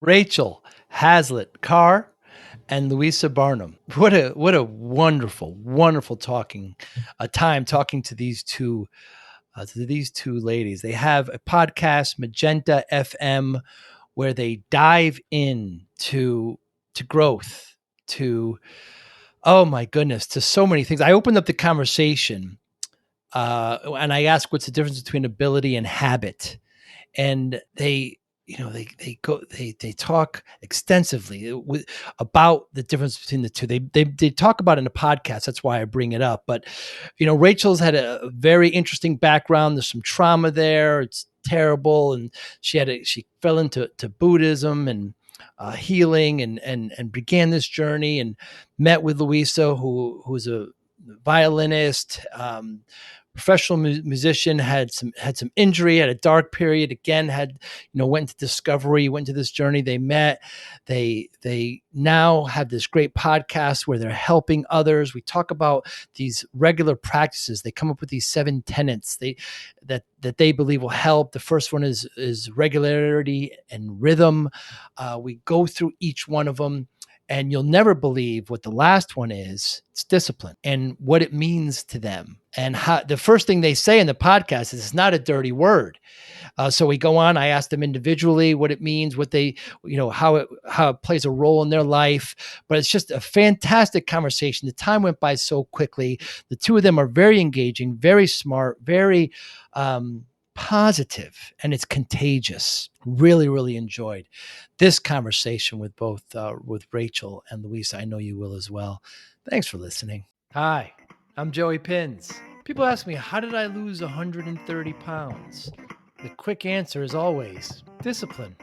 Rachel, Hazlett-Karr, and Louisa Barnum. What a wonderful, wonderful time talking to these two ladies. They have a podcast, Magenta FM, where they dive in to growth, to oh my goodness, to so many things. I opened up the conversation and I asked what's the difference between ability and habit, and they talk extensively about the difference between the two. They talk about it in a podcast. That's why I bring it up. But Rachel's had a very interesting background. There's some trauma there. It's terrible, and she fell into Buddhism and healing, and began this journey, and met with Louisa, who's a violinist, professional musician, had some injury, had a dark period, again had went to discovery, went to this journey. They met, they now have this great podcast where they're helping others. We talk about these regular practices. They come up with these 7 tenets that they believe will help. The first one is regularity and rhythm. We go through each one of them, and you'll never believe what the last one is. It's discipline, and what it means to them. And how the first thing they say in the podcast is it's not a dirty word. So we go on. I ask them individually what it means, what they, how it plays a role in their life. But it's just a fantastic conversation. The time went by so quickly. The two of them are very engaging, very smart, very positive, and it's contagious. Really, really enjoyed this conversation with both with Rachel and Louisa. I know you will as well. Thanks for listening. Hi, I'm Joey Pinz. People ask me, how did I lose 130 pounds? The quick answer is always discipline.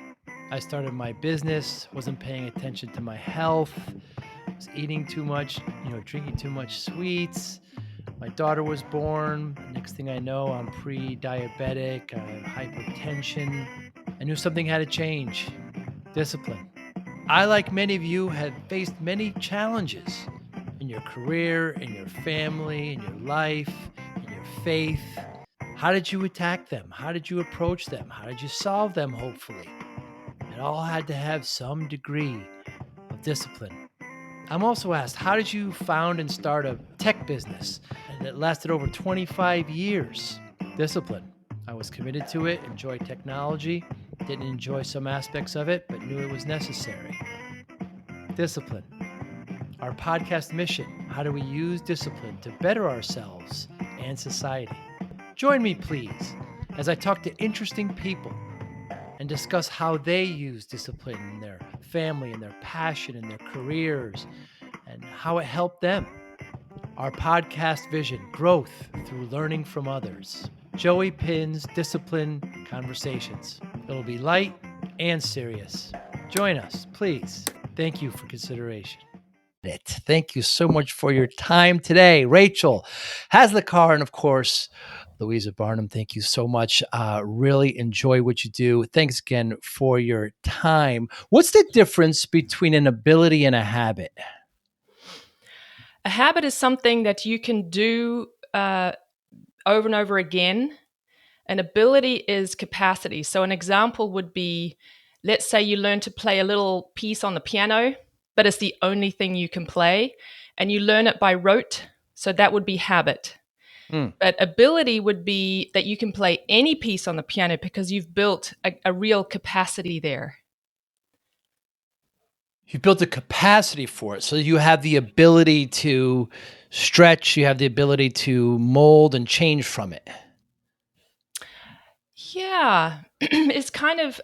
I started my business, wasn't paying attention to my health, was eating too much, drinking too much sweets. My daughter was born. Next thing I know, I'm pre-diabetic. I have hypertension. I knew something had to change. Discipline. I, like many of you, have faced many challenges in your career, in your family, in your life, in your faith. How did you attack them? How did you approach them? How did you solve them, hopefully? It all had to have some degree of discipline. I'm also asked, how did you found and start a tech business? And it lasted over 25 years. Discipline. I was committed to it, enjoyed technology, didn't enjoy some aspects of it, but knew it was necessary. Discipline. Our podcast mission, how do we use discipline to better ourselves and society? Join me, please, as I talk to interesting people and discuss how they use discipline in their family, and their passion, and their careers, and how it helped them. Our podcast vision, growth through learning from others. Joey Pinz Discipline Conversations. It'll be light and serious. Join us, please. Thank you for consideration. Thank you so much for your time today. Rachel Hazlett-Karr, and of course, Louisa Barnum, thank you so much. Really enjoy what you do. Thanks again for your time. What's the difference between an ability and a habit? A habit is something that you can do over and over again. An ability is capacity. So an example would be, let's say you learn to play a little piece on the piano, but it's the only thing you can play, and you learn it by rote. So that would be habit. But ability would be that you can play any piece on the piano because you've built a real capacity there. You built a capacity for it. So you have the ability to stretch, you have the ability to mold and change from it. Yeah, it's kind of,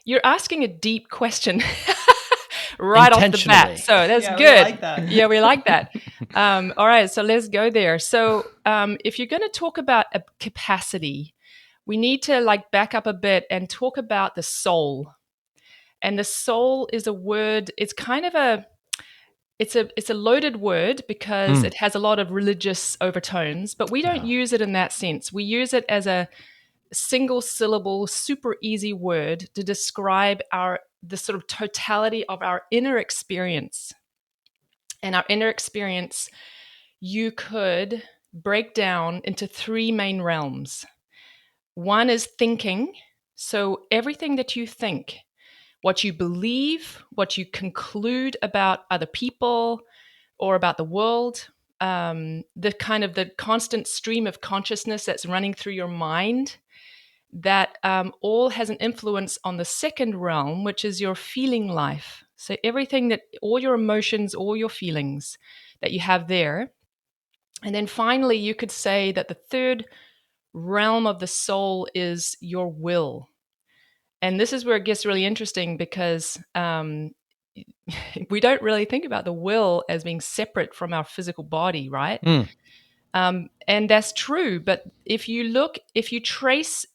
you're asking a deep question right off the bat. So that's good. We like that. Yeah, we like that. All right, so let's go there. So if you're going to talk about a capacity, we need to back up a bit and talk about the soul. And the soul is a word, it's kind of it's a loaded word because it has a lot of religious overtones, but we don't use it in that sense. We use it as a single syllable, super easy word to describe the sort of totality of our inner experience. And our inner experience, you could break down into 3 main realms. One is thinking. So everything that you think, what you believe, what you conclude about other people or about the world, the constant stream of consciousness that's running through your mind, that all has an influence on the second realm, which is your feeling life. So everything that, all your emotions, all your feelings that you have there. And then finally, you could say that the third realm of the soul is your will. And this is where it gets really interesting because we don't really think about the will as being separate from our physical body, right? Mm. And that's true. But if you trace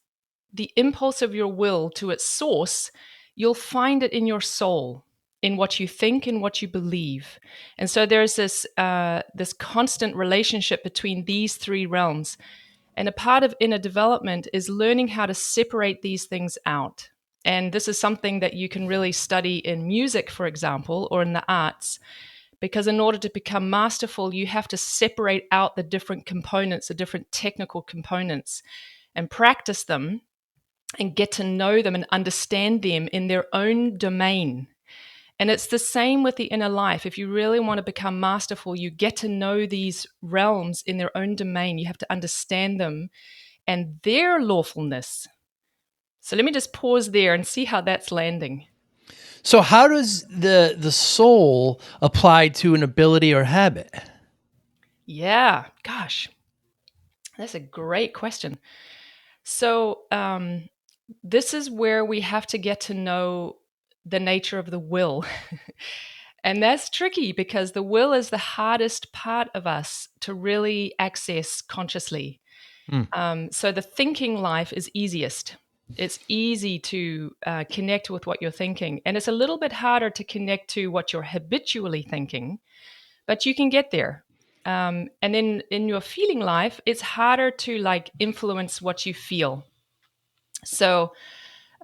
the impulse of your will to its source, you'll find it in your soul, in what you think and what you believe. And so there's this constant relationship between these three realms. And a part of inner development is learning how to separate these things out. And this is something that you can really study in music, for example, or in the arts, because in order to become masterful, you have to separate out the different components, the different technical components, and practice them and get to know them and understand them in their own domain. And it's the same with the inner life. If you really want to become masterful, you get to know these realms in their own domain. You have to understand them and their lawfulness. So let me just pause there and see how that's landing. So how does the soul apply to an ability or habit? Yeah, gosh, that's a great question. So this is where we have to get to know the nature of the will. And that's tricky because the will is the hardest part of us to really access consciously. So the thinking life is easiest. It's easy to connect with what you're thinking. And it's a little bit harder to connect to what you're habitually thinking, but you can get there. And then in your feeling life, it's harder to like influence what you feel. So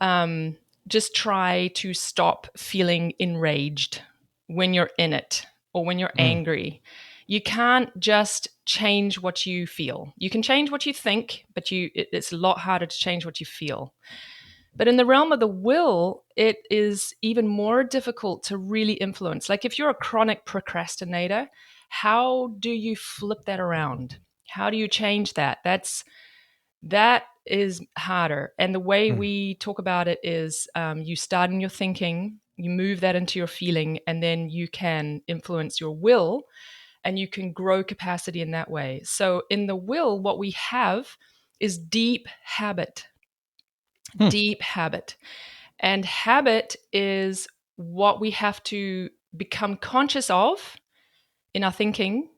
um, just try to stop feeling enraged when you're in it or when you're Mm. angry. You can't just change what you feel. You can change what you think, but it's a lot harder to change what you feel. But in the realm of the will, it is even more difficult to really influence. Like if you're a chronic procrastinator, how do you flip that around? How do you change that? That is harder. And the way Mm. we talk about it is you start in your thinking, you move that into your feeling, and then you can influence your will and you can grow capacity in that way. So in the will, what we have is deep habit, Mm. deep habit. And habit is what we have to become conscious of in our thinking.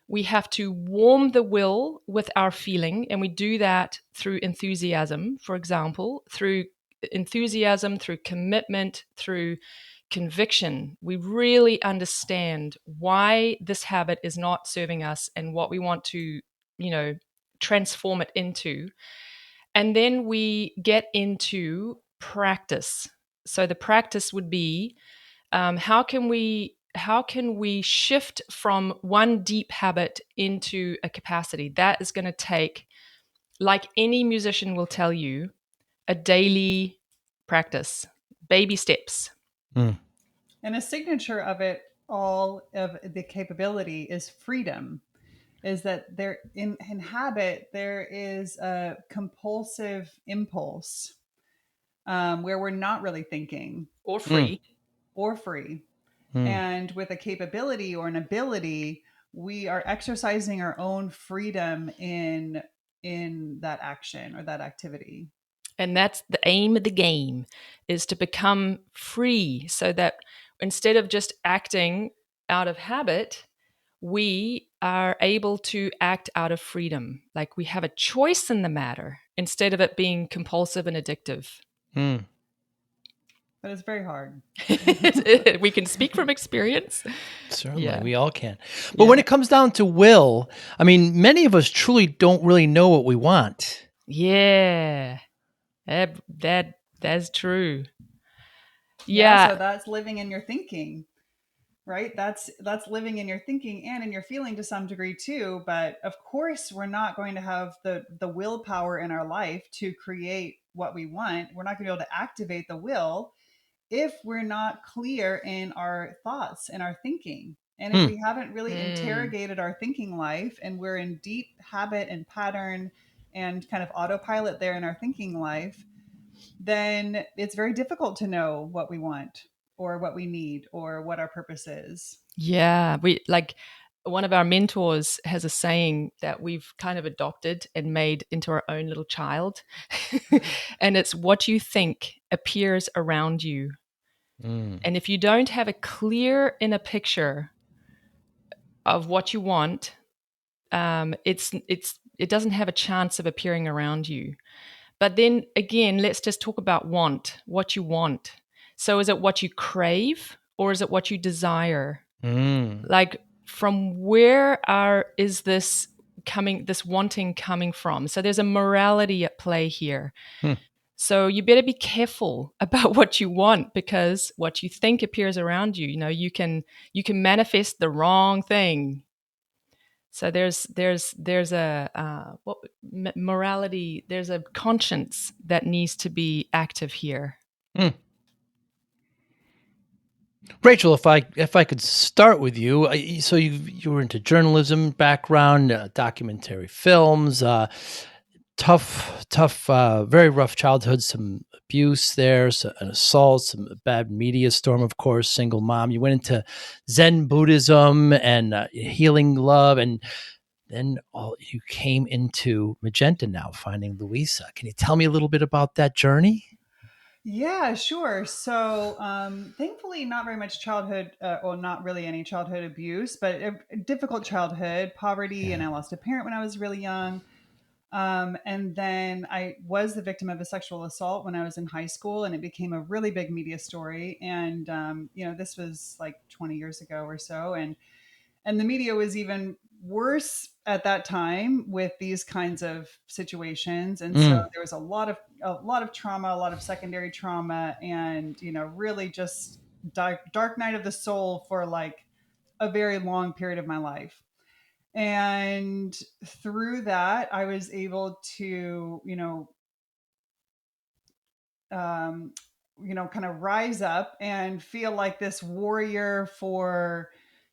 We have to warm the will with our feeling, and we do that through enthusiasm, for example, through enthusiasm, through commitment, through conviction. We really understand why this habit is not serving us and what we want to, transform it into. And then we get into practice. So the practice would be how can we shift from one deep habit into a capacity that is going to take, like any musician will tell you, a daily practice, baby steps. Mm. And a signature of it all, of the capability, is freedom. Is that there in habit there is a compulsive impulse, where we're not really thinking Or Mm. free. or free. Mm. And with a capability or an ability, we are exercising our own freedom in that action or that activity. And that's the aim of the game, is to become free so that instead of just acting out of habit, we are able to act out of freedom. Like we have a choice in the matter instead of it being compulsive and addictive. Mm. But it's very hard. We can speak from experience. Certainly, Yeah. we all can. But when Yeah. it comes down to will, I mean, many of us truly don't really know what we want. Yeah. That's true. Yeah, Yeah. so that's living in your thinking, right? That's living in your thinking and in your feeling to some degree too. But of course, we're not going to have the willpower in our life to create what we want. We're not going to be able to activate the will if we're not clear in our thoughts and our thinking. And if Hmm. we haven't really interrogated our thinking life and we're in deep habit and pattern and kind of autopilot there in our thinking life, then it's very difficult to know what we want or what we need or what our purpose is. Yeah, we like one of our mentors has a saying that we've kind of adopted and made into our own little child. And it's what you think appears around you. Hmm. And if you don't have a clear inner picture of what you want, it doesn't have a chance of appearing around you. But then again, let's just talk about want, what you want. So is it what you crave or is it what you desire? Hmm. Like from where is this coming, this wanting coming from? So there's a morality at play here. Hmm. So you better be careful about what you want, because what you think appears around you. You know, you can manifest the wrong thing. So there's a morality. There's a conscience that needs to be active here. Hmm. Rachel, if I could start with you, so you were into journalism background, documentary films, tough, very rough childhood, some abuse there, an assault, some bad media storm, of course, single mom. You went into Zen Buddhism and healing love, and then you came into Magenta now, finding Louisa. Can you tell me a little bit about that journey? Yeah, sure. So, thankfully, not very much childhood, or not really any childhood abuse, but a difficult childhood, poverty, and Yeah. I lost a parent when I was really young. And then I was the victim of a sexual assault when I was in high school, and it became a really big media story. And this was like 20 years ago or so, and the media was even worse at that time with these kinds of situations. And so Mm. there was a lot of trauma, a lot of secondary trauma, and really just dark night of the soul for like a very long period of my life. And through that I was able to um, kind of rise up and feel like this warrior for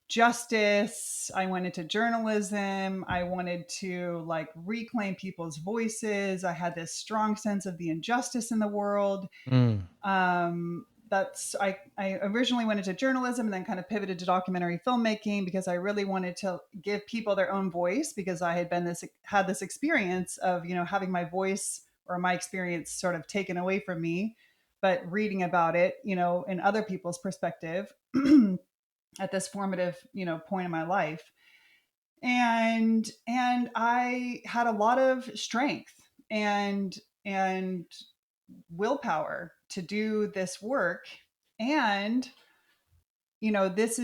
justice. I went into journalism. I wanted to like reclaim people's voices. I had this strong sense of the injustice in the world. Mm. That's I originally went into journalism and then kind of pivoted to documentary filmmaking because I really wanted to give people their own voice, because I had this experience of having my voice or my experience sort of taken away from me, but reading about it in other people's perspective at this formative point in my life. And I had a lot of strength and willpower to do this work. And that's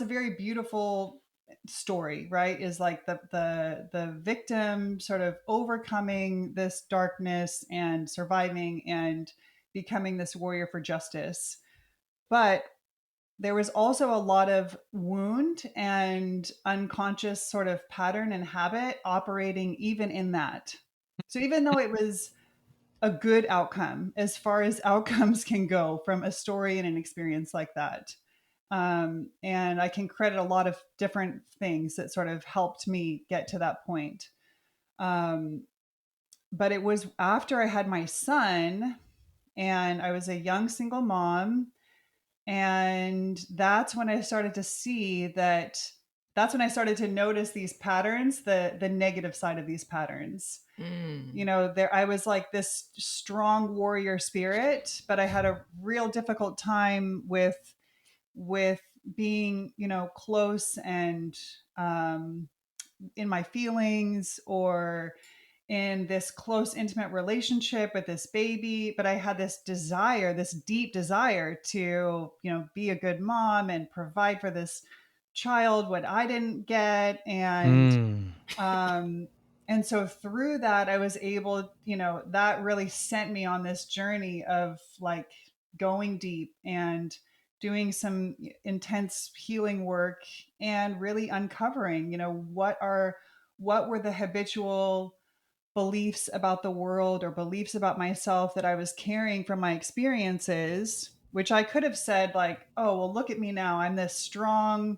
a very beautiful story, right? Is like the victim sort of overcoming this darkness and surviving and becoming this warrior for justice. But there was also a lot of wound and unconscious sort of pattern and habit operating even in that. So even though it was a good outcome, as far as outcomes can go from a story and an experience like that. And I can credit a lot of different things that sort of helped me get to that point. Um, but it was after I had my son and I was a young single mom. And that's when I started to see that that's when I started to notice these patterns, the negative side of these patterns. Mm. There I was like this strong warrior spirit, but I had a real difficult time with being close and in my feelings, or in this close intimate relationship with this baby. But I had this desire, this deep desire to be a good mom and provide for this child what I didn't get. Mm. Um and so through that I was able, that really sent me on this journey of like going deep and doing some intense healing work and really uncovering, what were the habitual beliefs about the world or beliefs about myself that I was carrying from my experiences. which I could have said like, oh, well, look at me now. I'm this strong,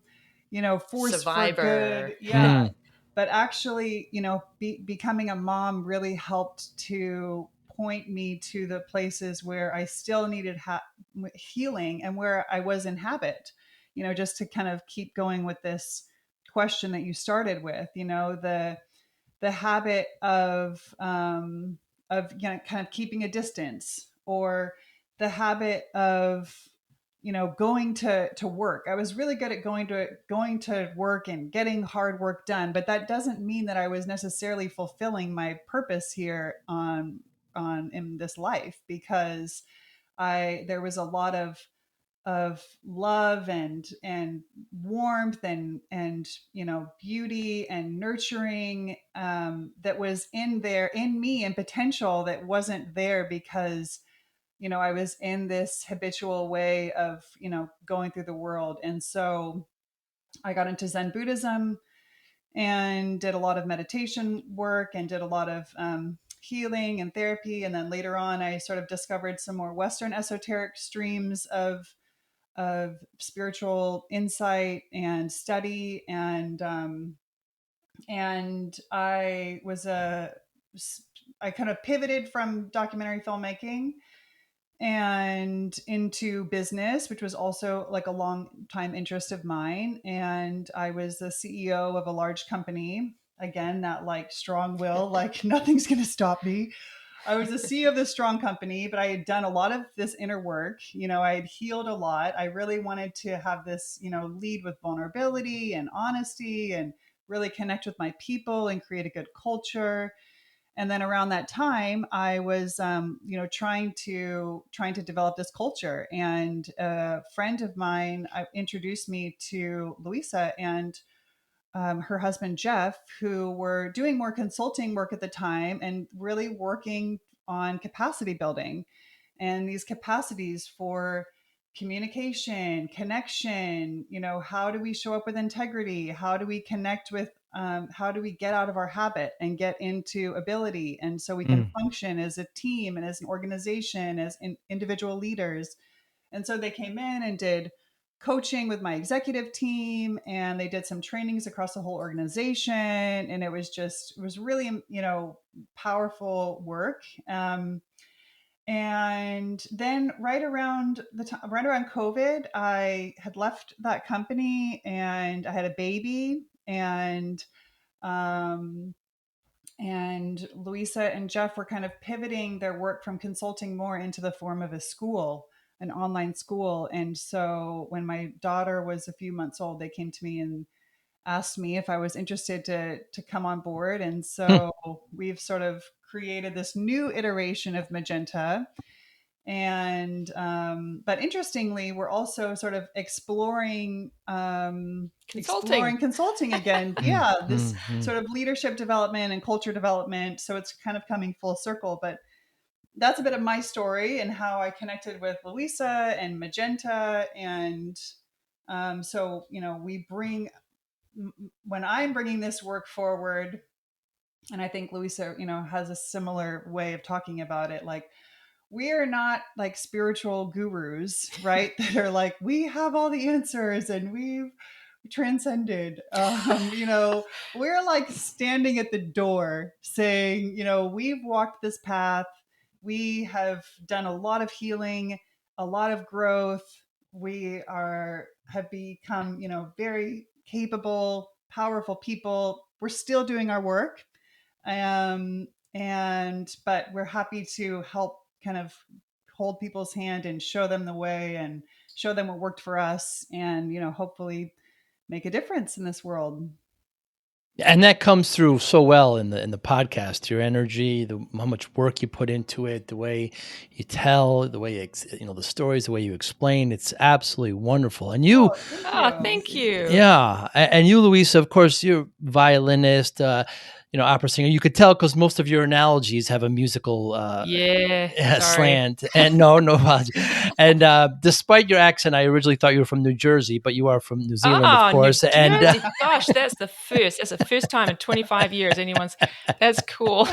force Survivor. for good. Yeah. But actually, becoming a mom really helped to point me to the places where I still needed healing and where I was in habit, just to kind of keep going with this question that you started with, the habit of kind of keeping a distance, or the habit of going to work. I was really good at going to work and getting hard work done, but that doesn't mean that I was necessarily fulfilling my purpose here on in this life, because I there was a lot of love and warmth and beauty and nurturing, that was in me, and potential that wasn't there because I was in this habitual way of going through the world. And so I got into Zen Buddhism and did a lot of meditation work and did a lot of healing and therapy. And then later on, I sort of discovered some more Western esoteric streams of spiritual insight and study. And I kind of pivoted from documentary filmmaking and into business, which was also like a long time interest of mine. And I was the CEO of a large company. Again, that like strong will, like nothing's going to stop me. I was the CEO of this strong company, but I had done a lot of this inner work. I had healed a lot. I really wanted to have this, lead with vulnerability and honesty and really connect with my people and create a good culture. And then around that time, I was, trying to develop this culture. And a friend of mine introduced me to Louisa and her husband Jeff, who were doing more consulting work at the time and really working on capacity building, and these capacities for communication, connection. How do we show up with integrity? How do we connect with? How do we get out of our habit and get into ability? And so we can function as a team and as an organization, as individual leaders. And so they came in and did coaching with my executive team, and they did some trainings across the whole organization. And it was really, powerful work. And then right around COVID, I had left that company and I had a baby, um, and Louisa and Jeff were kind of pivoting their work from consulting more into the form of a school, an online school. And so when my daughter was a few months old, they came to me and asked me if I was interested to come on board. And so we've sort of created this new iteration of Magenta. And but interestingly, we're also sort of exploring consulting again. Yeah, this sort of leadership development and culture development. So it's kind of coming full circle. But that's a bit of my story and how I connected with Louisa and Magenta. And so we bring, when I'm bringing this work forward, and I think Louisa has a similar way of talking about it, like, we're not like spiritual gurus, right? That are like, we have all the answers and we've transcended. We're like standing at the door saying, we've walked this path. We have done a lot of healing, a lot of growth. Have become, very capable, powerful people. We're still doing our work. But we're happy to help kind of hold people's hand and show them the way and show them what worked for us, and hopefully make a difference in this world. And that comes through so well in the podcast. Your energy, how much work you put into it, the way you tell, the way the stories, the way you explain. It's absolutely wonderful. And you, thank you. yeah, and you, Louisa, of course, you're a violinist. opera singer. You could tell because most of your analogies have a musical Yeah, sorry. slant. And no apology. And despite your accent, I originally thought you were from New Jersey, but you are from New Zealand, of Oh, New course. And Jersey. Gosh, that's the first. That's the first time in 25 years anyone's. That's cool.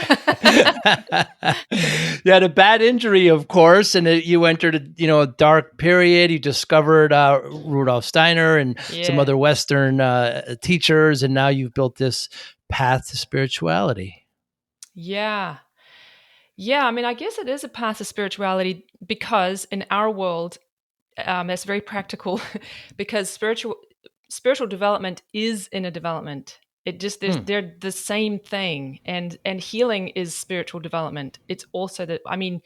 you had a bad injury, of course, and you entered a dark period. You discovered Rudolf Steiner and some Yeah. other Western teachers, and now you've built this path to spirituality. Yeah. Yeah. I mean, I guess it is a path to spirituality because in our world, that's very practical because spiritual development is inner development. It just they're the same thing, and healing is spiritual development. It's also that, I mean,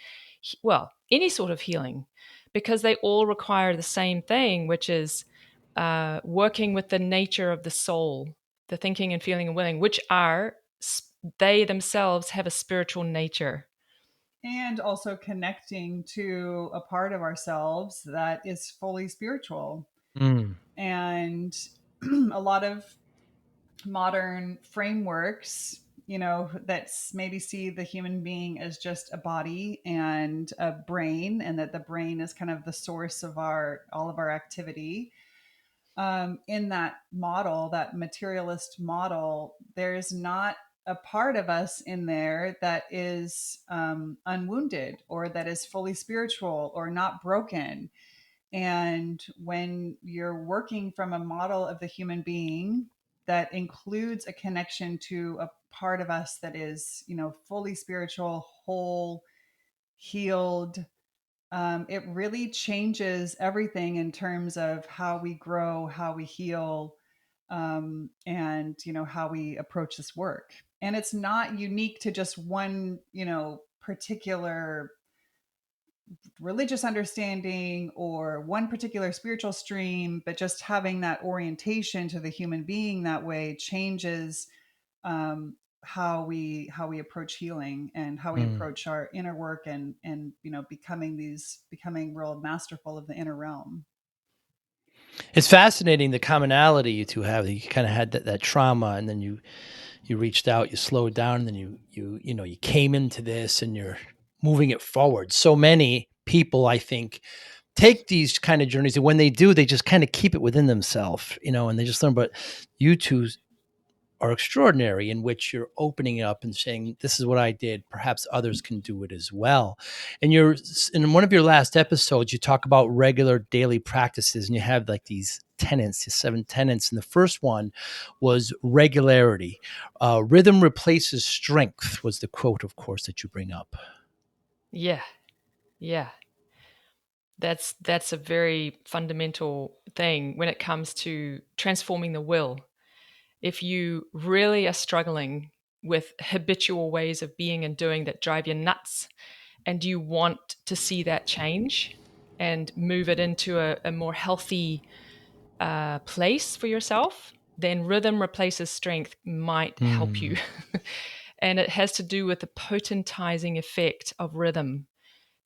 well, any sort of healing, because they all require the same thing, which is working with the nature of the soul, the thinking and feeling and willing, which are they themselves have a spiritual nature. And also connecting to a part of ourselves that is fully spiritual. Mm. And a lot of modern frameworks, that maybe see the human being as just a body and a brain, and that the brain is kind of the source of all of our activity. In that model, that materialist model, there's not a part of us in there that is unwounded, or that is fully spiritual, or not broken. And when you're working from a model of the human being that includes a connection to a part of us that is, fully spiritual, whole, healed, it really changes everything in terms of how we grow, how we heal, and how we approach this work. And it's not unique to just one, particular religious understanding or one particular spiritual stream, but just having that orientation to the human being that way changes how we approach healing, and how we approach our inner work, and becoming real masterful of the inner realm. It's fascinating the commonality you two have. You kind of had that trauma, and then you reached out, you slowed down, and then you came into this, and you're moving it forward. So many people, I think, take these kind of journeys, and when they do, they just kind of keep it within themselves, and they just learn. But you two are extraordinary, in which you're opening it up and saying, this is what I did, perhaps others can do it as well. And you're in one of your last episodes, you talk about regular daily practices, and you have like these tenets, the 7 tenets, and the first one was regularity. Rhythm replaces strength was the quote, of course, that you bring up. Yeah. Yeah. That's a very fundamental thing when it comes to transforming the will. If you really are struggling with habitual ways of being and doing that drive you nuts, and you want to see that change and move it into a more healthy place for yourself, then rhythm replaces strength might help you. And it has to do with the potentizing effect of rhythm.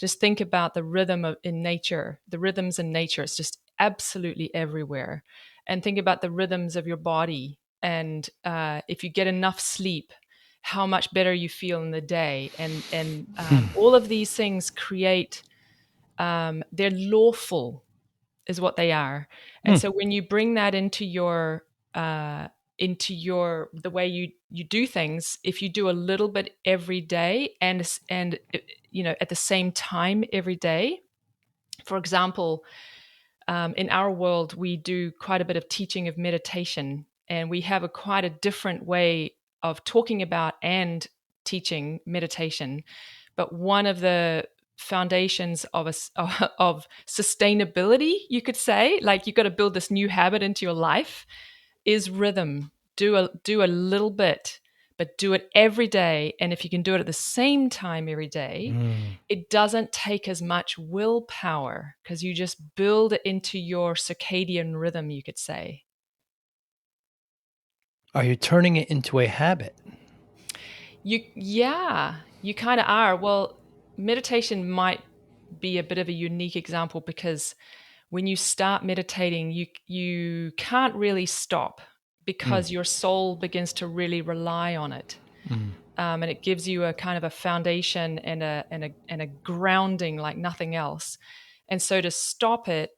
Just think about the rhythm in nature, the rhythms in nature. It's just absolutely everywhere. And think about the rhythms of your body. And if you get enough sleep, how much better you feel in the day. And all of these things create, they're lawful, is what they are. And so when you bring that uh, into the way you do things, if you do a little bit every day, and at the same time every day. For example, in our world, we do quite a bit of teaching of meditation, and we have quite a different way of talking about and teaching meditation. But one of the foundations of of sustainability, you could say, like you've got to build this new habit into your life, is rhythm. Do a little bit, but do it every day. And if you can do it at the same time every day, it doesn't take as much willpower because you just build it into your circadian rhythm, you could say. Are you turning it into a habit? Yeah, you kind of are. Well, meditation might be a bit of a unique example because when you start meditating, you can't really stop because your soul begins to really rely on it. And it gives you a kind of a foundation and a grounding like nothing else. And so to stop it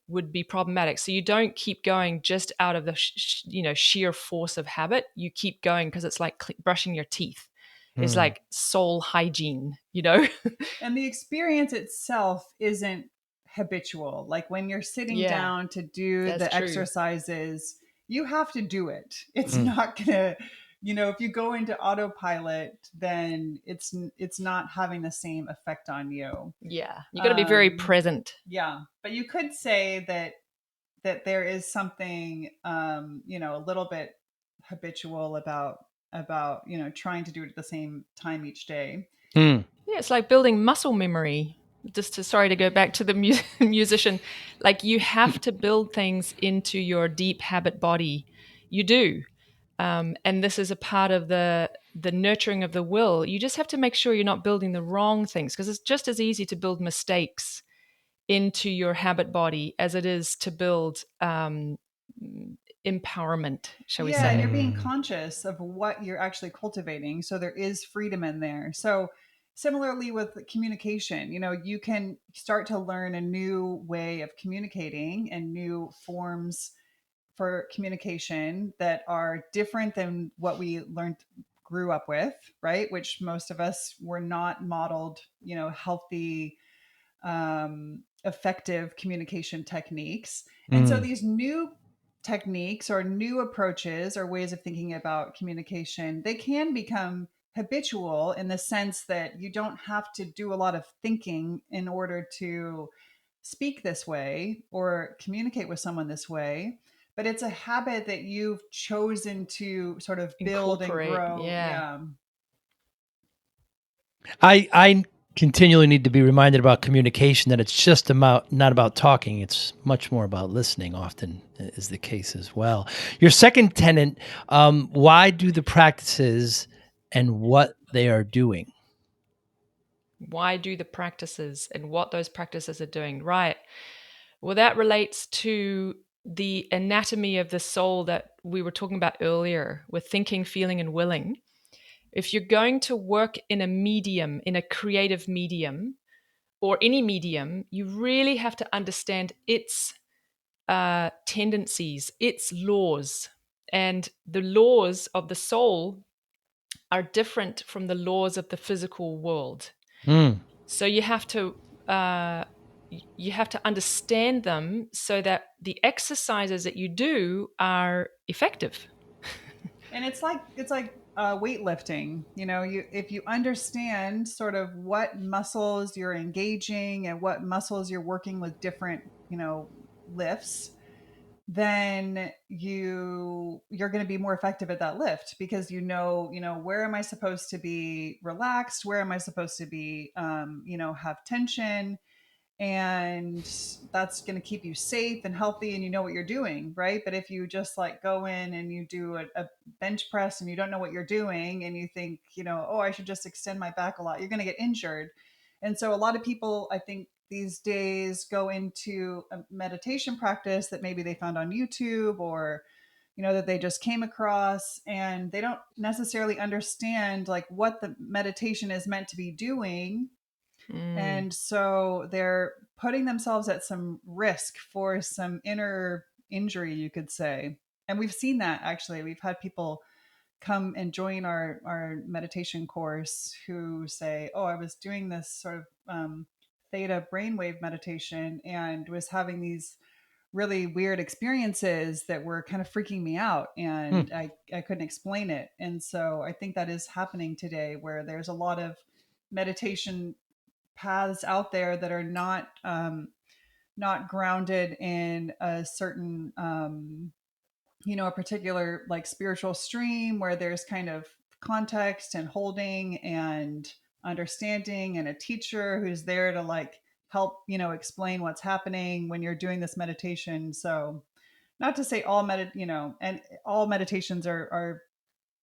would be problematic. So you don't keep going just out of the sheer force of habit. You keep going because it's like brushing your teeth. It's like soul hygiene, And the experience itself isn't habitual. Like when you're sitting Yeah, down to do that's the true. exercises, you have to do it. It's Mm. not gonna, if you go into autopilot, then it's not having the same effect on you. Yeah, you got to be very present. Yeah, but you could say that there is something, a little bit habitual about trying to do it at the same time each day. Mm. Yeah, it's like building muscle memory. Sorry to go back to the musician, like you have to build things into your deep habit body. You do. And this is a part of the nurturing of the will. You just have to make sure you're not building the wrong things, because it's just as easy to build mistakes into your habit body as it is to build empowerment, shall we Yeah, and say. you're being conscious of what you're actually cultivating. So there is freedom in there. So similarly with communication, you can start to learn a new way of communicating and new forms for communication that are different than what we grew up with, right? Which most of us were not modeled, healthy, effective communication techniques. And so these new techniques or new approaches or ways of thinking about communication, they can become habitual in the sense that you don't have to do a lot of thinking in order to speak this way or communicate with someone this way. But it's a habit that you've chosen to sort of build and Incorporate. grow. Yeah. Yeah. I continually need to be reminded about communication, that it's just about not about talking. It's much more about listening, often is the case as well. Your second tenet, why do the practices and what they are doing? Why do the practices and what those practices are doing? Right. Well, that relates to the anatomy of the soul that we were talking about earlier with thinking, feeling, and willing. If you're going to work in a medium, in a creative medium, or any medium, you really have to understand its tendencies, its laws. And the laws of the soul are different from the laws of the physical world. Mm. So uh, you have to understand them so that the exercises that you do are effective. And it's like weightlifting. You if you understand sort of what muscles you're engaging and what muscles you're working with different lifts, then you're going to be more effective at that lift because where am I supposed to be relaxed, where am I supposed to be have tension, and that's going to keep you safe and healthy and you know what you're doing, right? But if you just like go in and you do a bench press and you don't know what you're doing and you think, oh, I should just extend my back a lot, you're going to get injured. And so a lot of people, I think, these days go into a meditation practice that maybe they found on YouTube or that they just came across, and they don't necessarily understand like what the meditation is meant to be doing. Mm. And so they're putting themselves at some risk for some inner injury, you could say. And we've seen that actually. We've had people come and join our meditation course who say, oh, I was doing this sort of theta brainwave meditation and was having these really weird experiences that were kind of freaking me out, and I couldn't explain it. And so I think that is happening today, where there's a lot of meditation paths out there that are not grounded in a certain a particular like spiritual stream where there's kind of context and holding and understanding and a teacher who's there to like help explain what's happening when you're doing this meditation. So not to say and all meditations are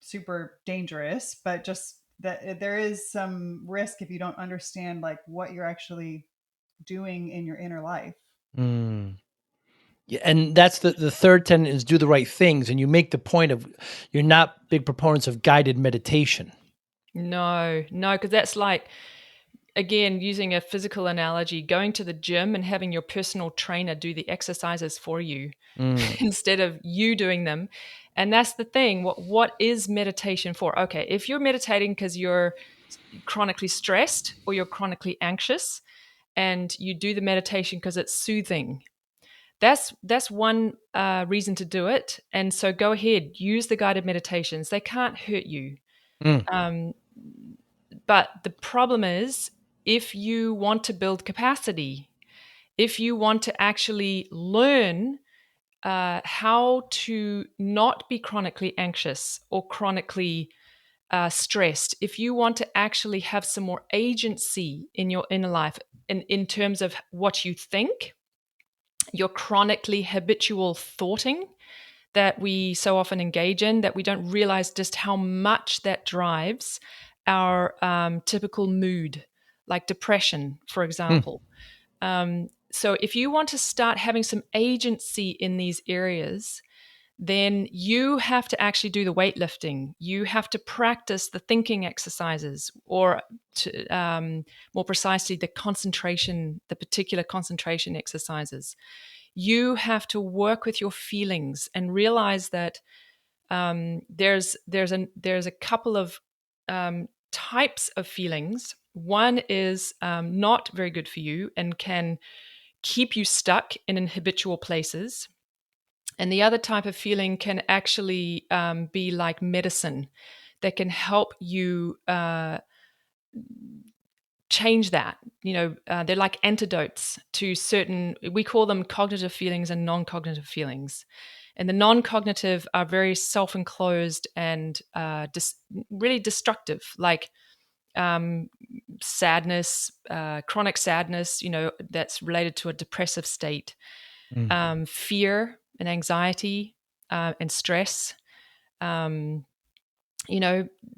super dangerous, but just that there is some risk if you don't understand like what you're actually doing in your inner life. Mm. And that's the third tenet is do the right things. And you make the point of you're not big proponents of guided meditation. No, because that's like, again, using a physical analogy, going to the gym and having your personal trainer do the exercises for you instead of you doing them. And that's the thing. What is meditation for? Okay, if you're meditating because you're chronically stressed or you're chronically anxious and you do the meditation because it's soothing, that's one reason to do it. And so go ahead, use the guided meditations. They can't hurt you. But the problem is, if you want to build capacity, if you want to actually learn how to not be chronically anxious or chronically stressed, if you want to actually have some more agency in your inner life in terms of what you think, your chronically habitual thoughting that we so often engage in, that we don't realize just how much that drives our typical mood, like depression, for example. So if you want to start having some agency in these areas, then you have to actually do the weightlifting. You have to practice the thinking exercises, or more precisely, the particular concentration exercises. You have to work with your feelings and realize that there's a couple of types of feelings. One is not very good for you and can keep you stuck in habitual places. And the other type of feeling can actually be like medicine that can help you change that. They're like antidotes to certain, we call them cognitive feelings and non-cognitive feelings. And the non-cognitive are very self-enclosed and really destructive, like sadness, chronic sadness, that's related to a depressive state, fear and anxiety and stress,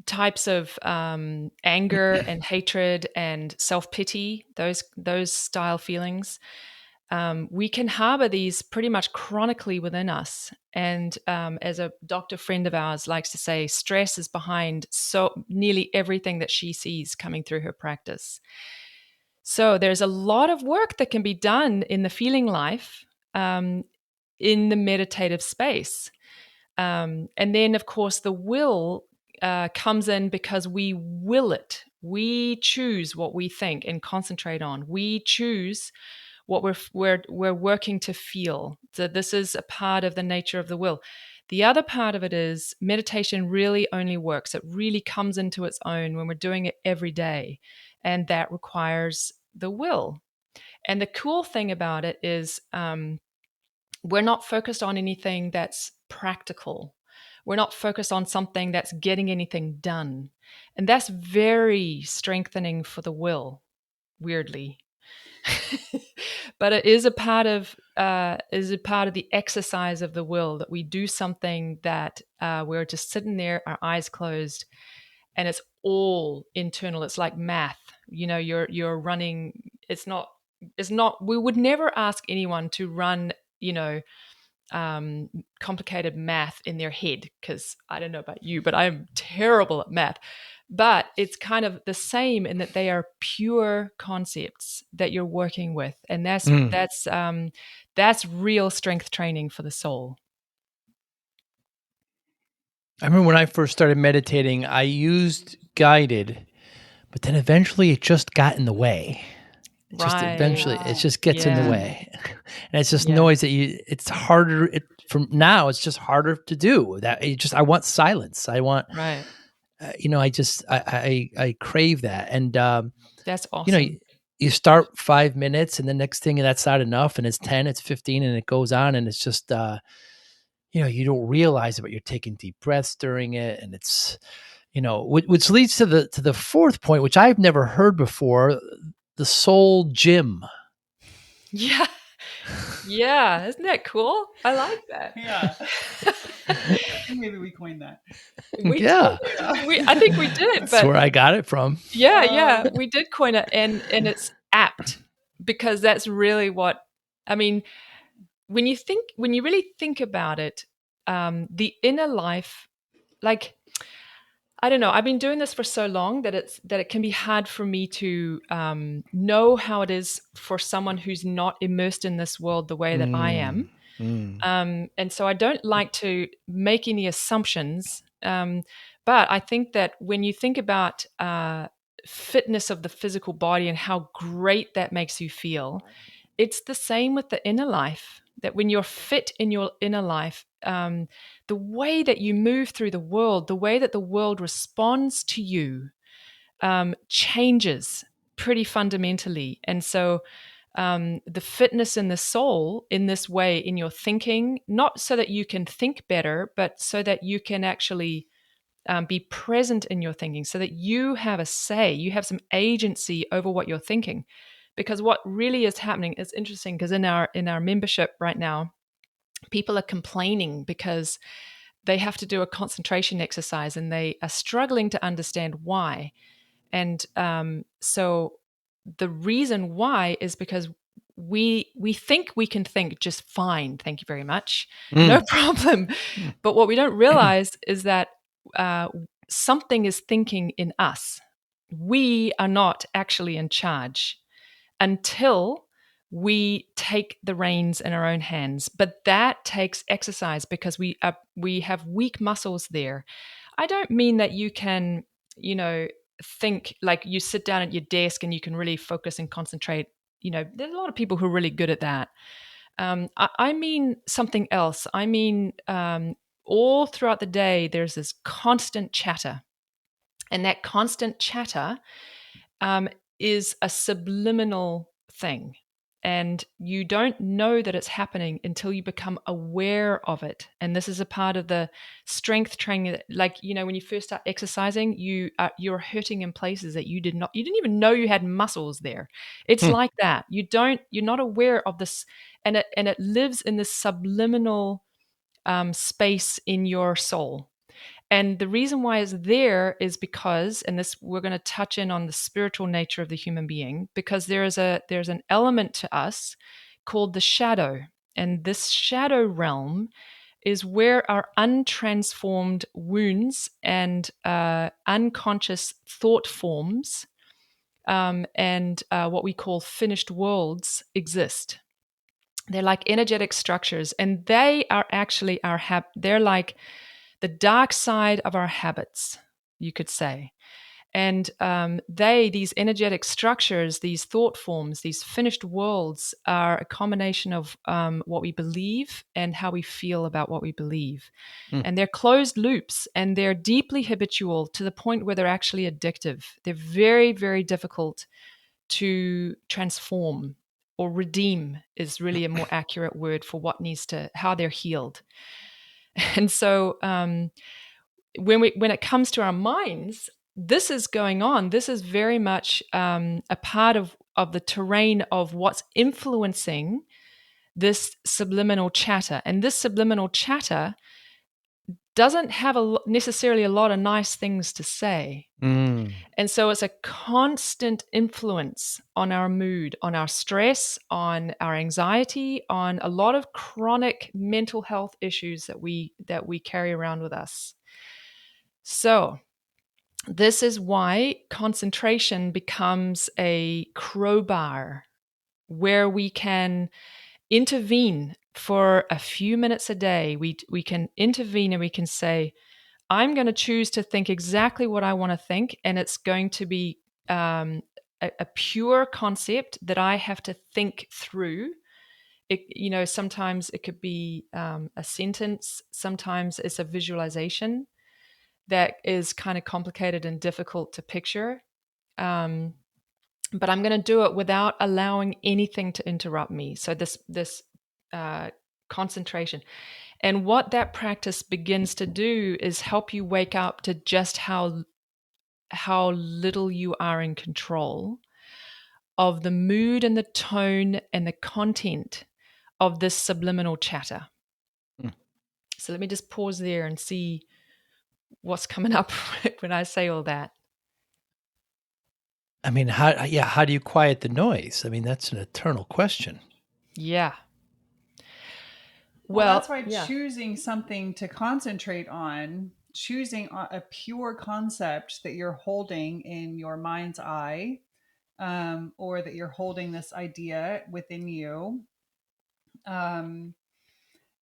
types of anger and hatred and self-pity, those style feelings. We can harbor these pretty much chronically within us. And as a doctor friend of ours likes to say, stress is behind so nearly everything that she sees coming through her practice. So there's a lot of work that can be done in the feeling life in the meditative space. And then, of course, the will comes in because we will it. We choose what we think and concentrate on. We choose what we're working to feel. So this is a part of the nature of the will. The other part of it is meditation really only works. It really comes into its own when we're doing it every day. And that requires the will. And the cool thing about it is we're not focused on anything that's practical. We're not focused on something that's getting anything done. And that's very strengthening for the will, weirdly. But it is a part of the exercise of the will, that we do something that we're just sitting there, our eyes closed, and it's all internal. It's like math. You're running. It's not. We would never ask anyone to run, complicated math in their head, because I don't know about you, but I'm terrible at math. But it's kind of the same in that they are pure concepts that you're working with, and that's real strength training for the soul. I remember when I first started meditating, I used guided, but then eventually it just got in the way. It just gets in the way, and it's just noise that it's harder. From now, it's just harder to do. I want silence. I want, I crave that, and that's awesome. You start 5 minutes, and the next thing that's not enough, and it's 10, it's 15, and it goes on, and it's just you don't realize it, but you're taking deep breaths during it, and it's which leads to the fourth point, which I've never heard before. The soul gym. Yeah. Yeah. Isn't that cool? I like that. Yeah. Maybe we coined that. I think we did. That's where I got it from. Yeah. We did coin it, and it's apt, because that's really what, I mean, when you really think about it, the inner life, like, I don't know, I've been doing this for so long that it can be hard for me to know how it is for someone who's not immersed in this world the way that I am. And so I don't like to make any assumptions. But I think that when you think about fitness of the physical body and how great that makes you feel, it's the same with the inner life. That when you're fit in your inner life, the way that you move through the world, the way that the world responds to you, changes pretty fundamentally. And so the fitness in the soul in this way, in your thinking, not so that you can think better, but so that you can actually be present in your thinking, so that you have a say, you have some agency over what you're thinking. Because what really is happening is interesting, because in our membership right now, people are complaining because they have to do a concentration exercise and they are struggling to understand why. And so the reason why is because we think we can think just fine, thank you very much, no problem. But what we don't realize is that something is thinking in us. We are not actually in charge until we take the reins in our own hands. But that takes exercise, because we have weak muscles there. I don't mean that you can, think like you sit down at your desk and you can really focus and concentrate. There's a lot of people who are really good at that. I mean something else. I mean, all throughout the day, there's this constant chatter. And that constant chatter is a subliminal thing. And you don't know that it's happening until you become aware of it. And this is a part of the strength training. Like, when you first start exercising, you're hurting in places that you didn't even know you had muscles there. It's like that. You're not aware of this, and it lives in this subliminal space in your soul. And the reason why it's there is because, and this, we're going to touch in on the spiritual nature of the human being, because there's an element to us called the shadow. And this shadow realm is where our untransformed wounds and unconscious thought forms and what we call finished worlds exist. They're like energetic structures, and they are actually they're like the dark side of our habits, you could say. And these energetic structures, these thought forms, these finished worlds are a combination of what we believe and how we feel about what we believe. And they're closed loops, and they're deeply habitual to the point where they're actually addictive. They're very, very difficult to transform, or redeem is really a more accurate word for how they're healed. And so when it comes to our minds, this is going on. This is very much a part of the terrain of what's influencing this subliminal chatter. And this subliminal chatter doesn't have necessarily a lot of nice things to say. And so it's a constant influence on our mood, on our stress, on our anxiety, on a lot of chronic mental health issues that we carry around with us. So this is why concentration becomes a crowbar where we can intervene for a few minutes a day. We can intervene and we can say, I'm going to choose to think exactly what I want to think, and it's going to be a pure concept that I have to think through. Sometimes it could be a sentence, sometimes it's a visualization that is kind of complicated and difficult to picture. But I'm going to do it without allowing anything to interrupt me. So this concentration. And what that practice begins to do is help you wake up to just how little you are in control of the mood and the tone and the content of this subliminal chatter. So let me just pause there and see what's coming up when I say all that. I mean, how do you quiet the noise? I mean, that's an eternal question. Yeah. Well, that's why yeah. choosing something to concentrate on, choosing a pure concept that you're holding in your mind's eye, or that you're holding this idea within you, um,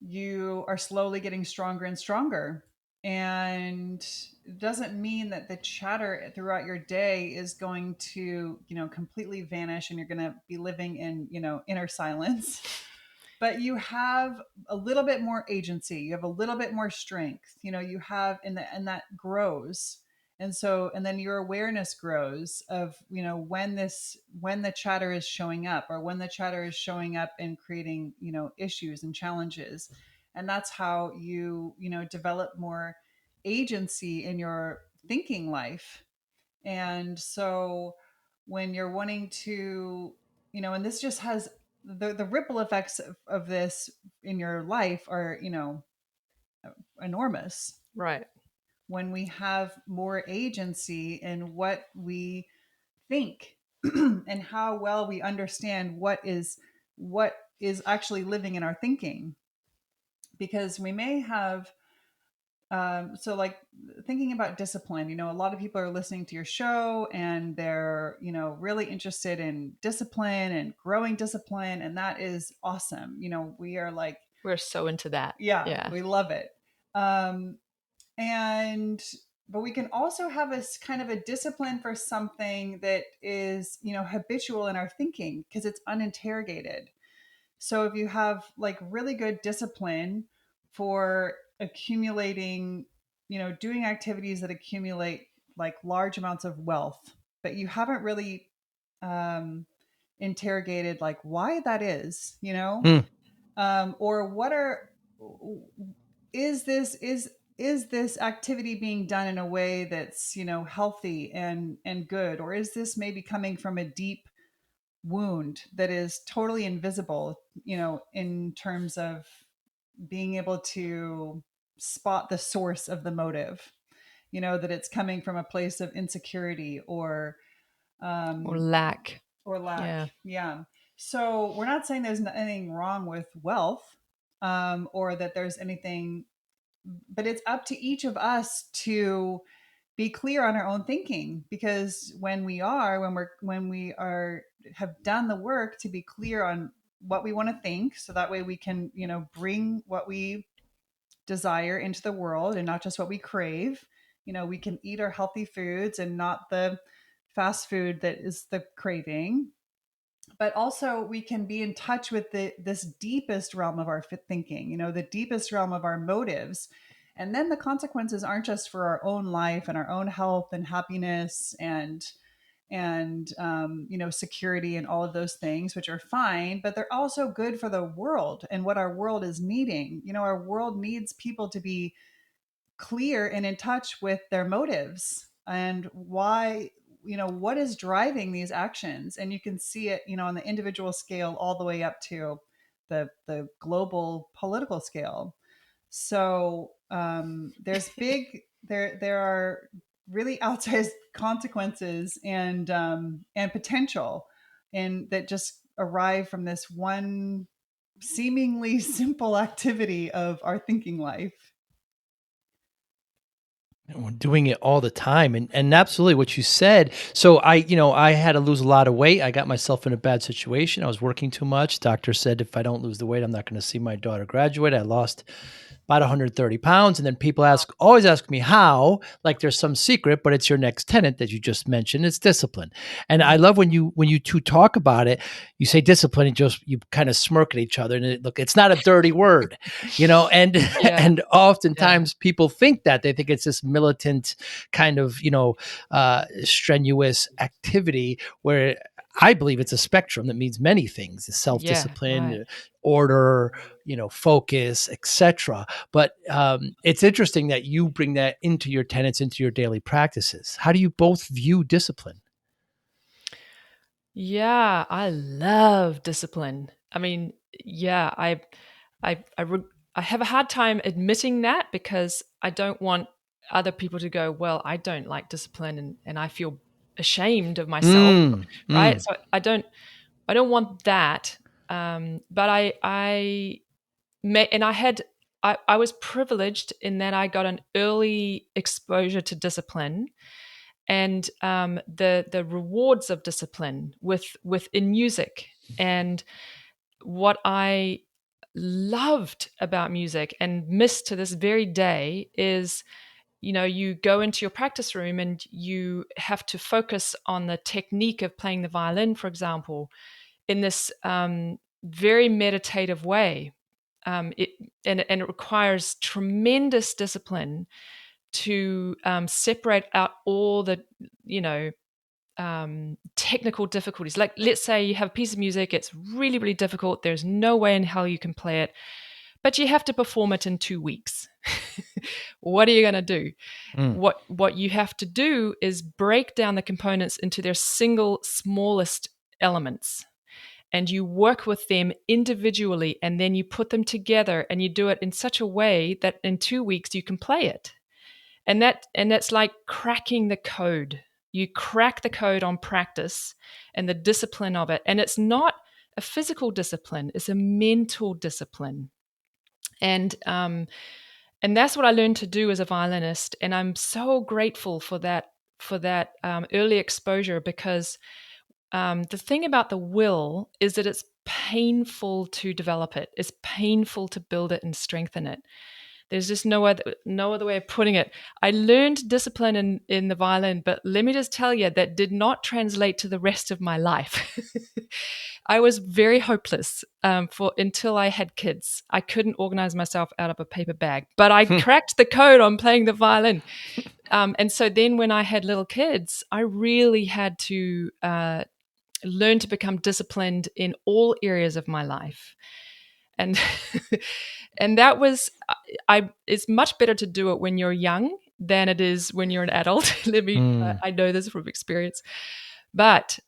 you are slowly getting stronger and stronger. And it doesn't mean that the chatter throughout your day is going to, completely vanish and you're going to be living in, inner silence. But you have a little bit more agency. You have a little bit more strength. You have, and that grows. And then your awareness grows of, when the chatter is showing up, or when the chatter is showing up and creating, issues and challenges. And that's how you develop more agency in your thinking life. And so when you're wanting to, and this just has the ripple effects of this in your life are, enormous. Right. When we have more agency in what we think and how well we understand what is actually living in our thinking. Because we may have, so like thinking about discipline, a lot of people are listening to your show and they're, really interested in discipline and growing discipline. And that is awesome. We are like, We're so into that. yeah, Yeah. we love it. Um, and, but we can also have a kind of a discipline for something that is, habitual in our thinking because it's uninterrogated. So if you have like really good discipline for accumulating, doing activities that accumulate like large amounts of wealth, but you haven't really um, interrogated like why that is, or what are is this is this activity being done in a way that's healthy and good, or is this maybe coming from a deep wound that is totally invisible, in terms of being able to spot the source of the motive, that it's coming from a place of insecurity or lack. or lack. Yeah. Yeah. So we're not saying there's anything wrong with wealth, or that there's anything, but it's up to each of us to be clear on our own thinking. Because when we are have done the work to be clear on what we want to think, so that way we can bring what we desire into the world and not just what we crave. We can eat our healthy foods and not the fast food that is the craving. But also we can be in touch with this deepest realm of our thinking, the deepest realm of our motives. And then the consequences aren't just for our own life and our own health and happiness and security and all of those things, which are fine, but they're also good for the world and what our world is needing. Our world needs people to be clear and in touch with their motives and why, what is driving these actions. And you can see it, on the individual scale all the way up to the global political scale. So there's there are really outsized consequences and potential, and that just arrive from this one seemingly simple activity of our thinking life. And we're doing it all the time. And absolutely what you said. So I had to lose a lot of weight. I got myself in a bad situation. I was working too much. Doctor said if I don't lose the weight, I'm not going to see my daughter graduate. I lost about 130 pounds. And then people always ask me how, like there's some secret, but it's your next tenet that you just mentioned. It's discipline. And I love when you two talk about it, you say discipline and you kind of smirk at each other. And look, it's not a dirty word, and, Yeah. and oftentimes people think that they think it's this militant kind of, strenuous activity where I believe it's a spectrum that means many things: self-discipline, Yeah, right. order, focus, etc. But it's interesting that you bring that into your tenets, into your daily practices. How do you both view discipline? Yeah, I love discipline. I mean, yeah, I have a hard time admitting that because I don't want other people to go, well, I don't like discipline and I feel ashamed of myself, right? So I don't want that. But I and I was privileged in that I got an early exposure to discipline and the rewards of discipline in music. And what I loved about music and miss to this very day is, you go into your practice room and you have to focus on the technique of playing the violin, for example, in this very meditative way. It requires tremendous discipline to separate out all the, technical difficulties. Like, let's say you have a piece of music, it's really, really difficult. There's no way in hell you can play it, but you have to perform it in 2 weeks. What are you going to do? What you have to do is break down the components into their single smallest elements, and you work with them individually, and then you put them together, and you do it in such a way that in 2 weeks you can play it. And that's like cracking the code. You crack the code on practice and the discipline of it. And it's not a physical discipline, it's a mental discipline. And that's what I learned to do as a violinist. And I'm so grateful for that early exposure, because the thing about the will is that it's painful to develop it. It's painful to build it and strengthen it. There's just no other way of putting it. I learned discipline in the violin, but let me just tell you, that did not translate to the rest of my life. I was very hopeless until I had kids. I couldn't organize myself out of a paper bag, but I cracked the code on playing the violin. And so then when I had little kids, I really had to learn to become disciplined in all areas of my life. And and that was, it's much better to do it when you're young than it is when you're an adult. I know this from experience. But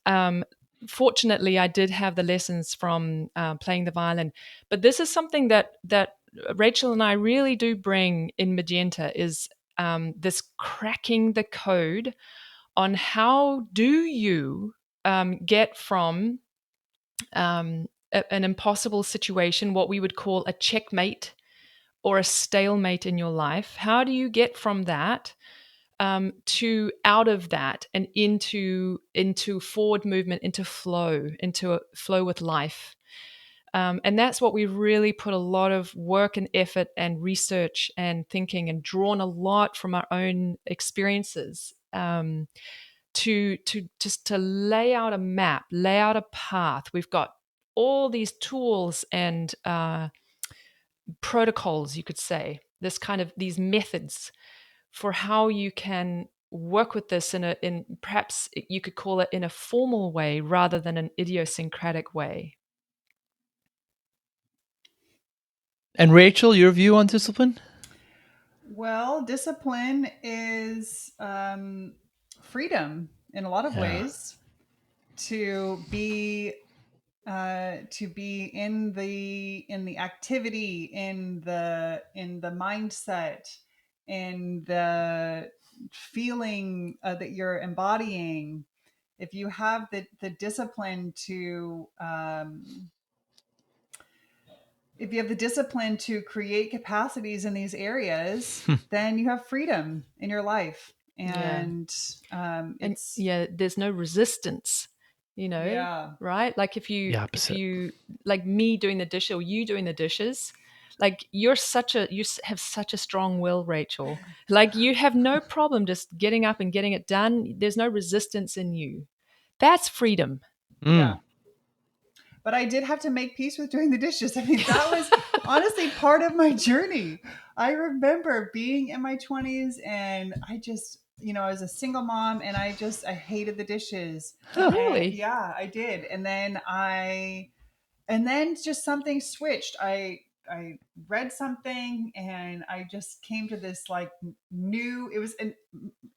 fortunately, I did have the lessons from playing the violin. But this is something that Rachel and I really do bring in Magenta, is this cracking the code on how do you get from an impossible situation, what we would call a checkmate or a stalemate in your life. How do you get from that to out of that and into forward movement, into a flow with life? And that's what we've really put a lot of work and effort and research and thinking, and drawn a lot from our own experiences to lay out a map, lay out a path. We've got all these tools and protocols, you could say, these methods for how you can work with this in perhaps you could call it in a formal way rather than an idiosyncratic way. And Rachel, your view on discipline? Well, discipline is freedom in a lot of ways, to be in the activity, in the mindset, in the feeling that you're embodying. If you have the discipline to if you have the discipline to create capacities in these areas, then you have freedom in your life. And there's no resistance, right? Like if you like me doing the dish, or you doing the dishes, like you have such a strong will, Rachel. Like you have no problem just getting up and getting it done. There's no resistance in you. That's freedom. Yeah. But I did have to make peace with doing the dishes. I mean, that was honestly part of my journey. I remember being in my 20s, and I just, I was a single mom, and I hated the dishes. Oh, really? Yeah, I did. And then just something switched. I read something, and I just came to this like new, it was an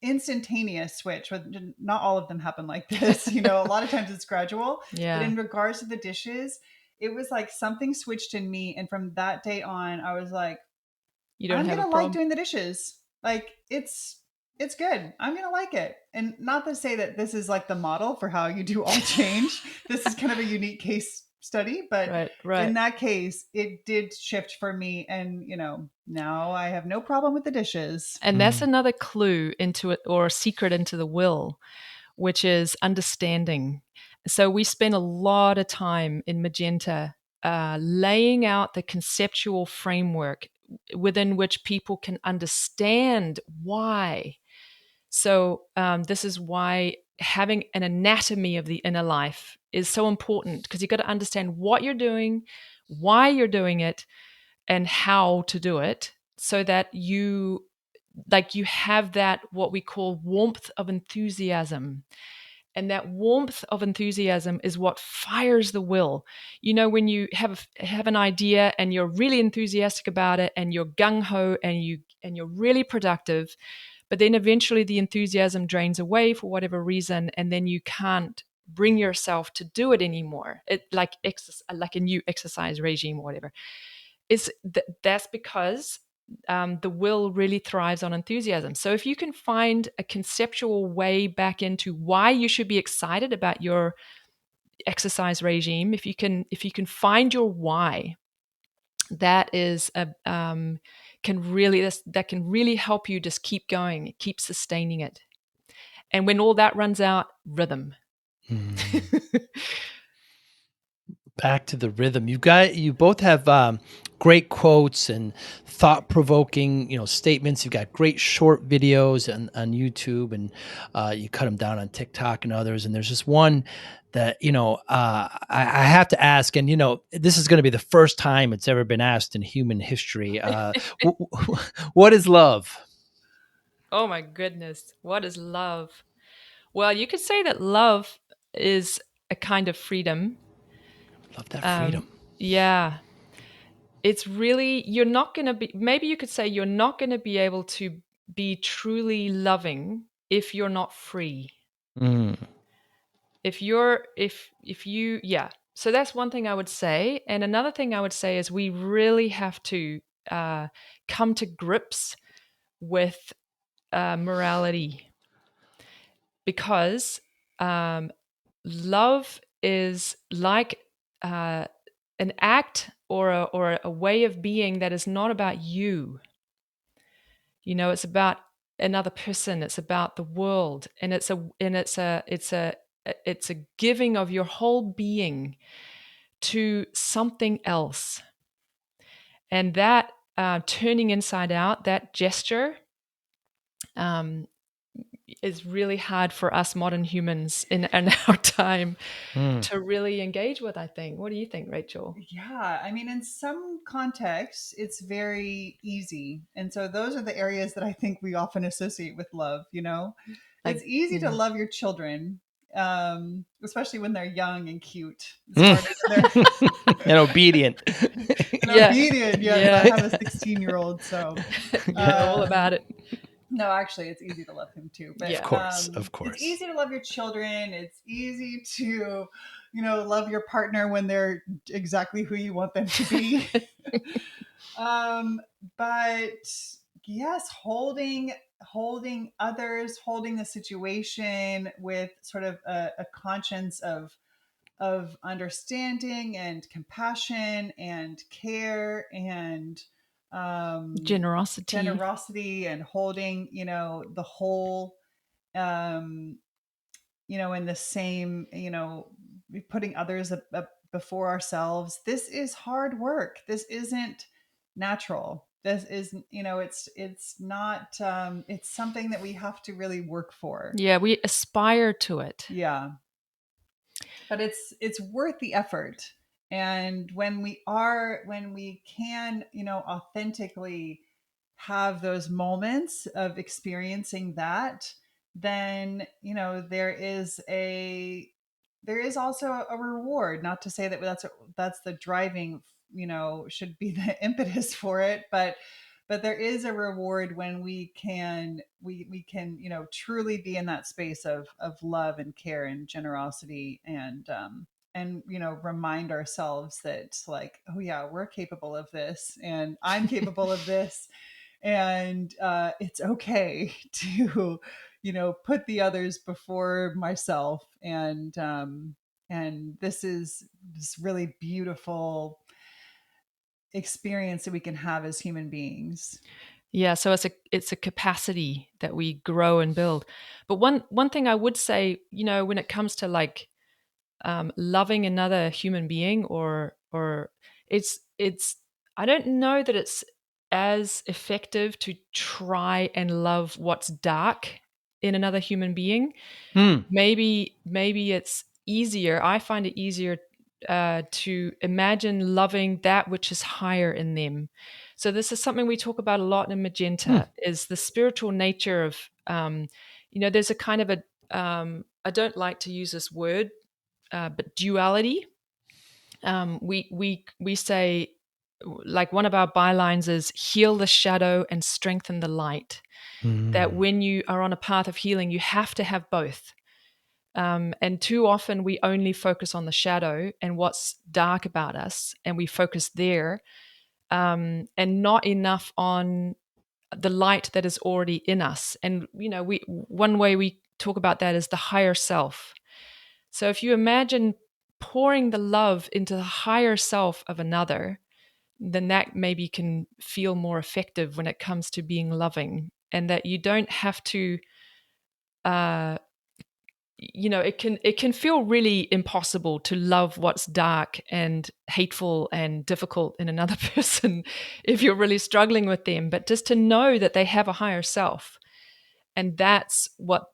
instantaneous switch. Not all of them happen like this. A lot of times it's gradual. Yeah. But in regards to the dishes, it was like something switched in me. And from that day on, I was like, I'm going to like doing the dishes. Like it's good. I'm going to like it. And not to say that this is like the model for how you do all change. This is kind of a unique case study, but Right. in that case, it did shift for me. And, now I have no problem with the dishes. And that's another clue into it, or a secret into the will, which is understanding. So we spend a lot of time in Magenta laying out the conceptual framework within which people can understand why. So this is why having an anatomy of the inner life is so important, because you've got to understand what you're doing, why you're doing it, and how to do it, so that you have that, what we call warmth of enthusiasm. And that warmth of enthusiasm is what fires the will. When you have an idea and you're really enthusiastic about it, and you're gung-ho, and you're really productive, but then eventually the enthusiasm drains away for whatever reason, and then you can't bring yourself to do it anymore. It like a new exercise regime or whatever. That's because the will really thrives on enthusiasm. So if you can find a conceptual way back into why you should be excited about your exercise regime, if you can find your why, that is can really help you just keep going, keep sustaining it. And when all that runs out, rhythm. Back to the rhythm. You both have great quotes and thought-provoking, statements. You've got great short videos on YouTube, and you cut them down on TikTok and others. And there's just one that I have to ask, and this is going to be the first time it's ever been asked in human history. What is love? Oh my goodness, what is love? Well, you could say that love is a kind of freedom. Love that freedom. Yeah. It's really, you're not going to be, maybe you could say you're not going to be able to be truly loving if you're not free. If you, yeah. So that's one thing I would say. And another thing I would say is we really have to come to grips with morality, because love is like an act or a way of being that is not about you. It's about another person. It's about the world, and it's a giving of your whole being to something else. And that turning inside out, that gesture, is really hard for us modern humans in our time to really engage with, I think. What do you think, Rachel? Yeah, I mean, in some contexts, it's very easy. And so those are the areas that I think we often associate with love, It's easy to love your children, especially when they're young and cute. As far as and obedient. Obedient, yes. I have a 16-year-old, so you know all about it. No, actually, it's easy to love him too. But Yeah. Of course. It's easy to love your children. It's easy to, love your partner when they're exactly who you want them to be. But yes, holding others, holding the situation with sort of a conscience of understanding and compassion and care and generosity and holding the whole in the same putting others before ourselves. This is hard work. This isn't natural. This is it's not it's something that we have to really work for. Yeah, we aspire to it. Yeah, but it's worth the effort. And when we can authentically have those moments of experiencing that, then there is also a reward. Not to say that that's the driving should be the impetus for it, but there is a reward when we can truly be in that space of love and care and generosity, and remind ourselves that, like, oh yeah, we're capable of this, and I'm capable of this, and it's okay to put the others before myself, and And this is this really beautiful experience that we can have as human beings. Yeah, so it's a capacity that we grow and build. But one thing I would say, when it comes to like loving another human being, or it's I don't know that it's as effective to try and love what's dark in another human being. Hmm. Maybe it's easier. I find it easier to imagine loving that which is higher in them. So this is something we talk about a lot in Magenta, is the spiritual nature of, there's a kind of I don't like to use this word, but duality. We say, like, one of our bylines is heal the shadow and strengthen the light. That when you are on a path of healing, you have to have both. And too often we only focus on the shadow and what's dark about us, and we focus there, and not enough on the light that is already in us. And one way we talk about that is the higher self. So if you imagine pouring the love into the higher self of another, then that maybe can feel more effective when it comes to being loving, and that you don't have to it can feel really impossible to love what's dark and hateful and difficult in another person if you're really struggling with them, but just to know that they have a higher self, and that's what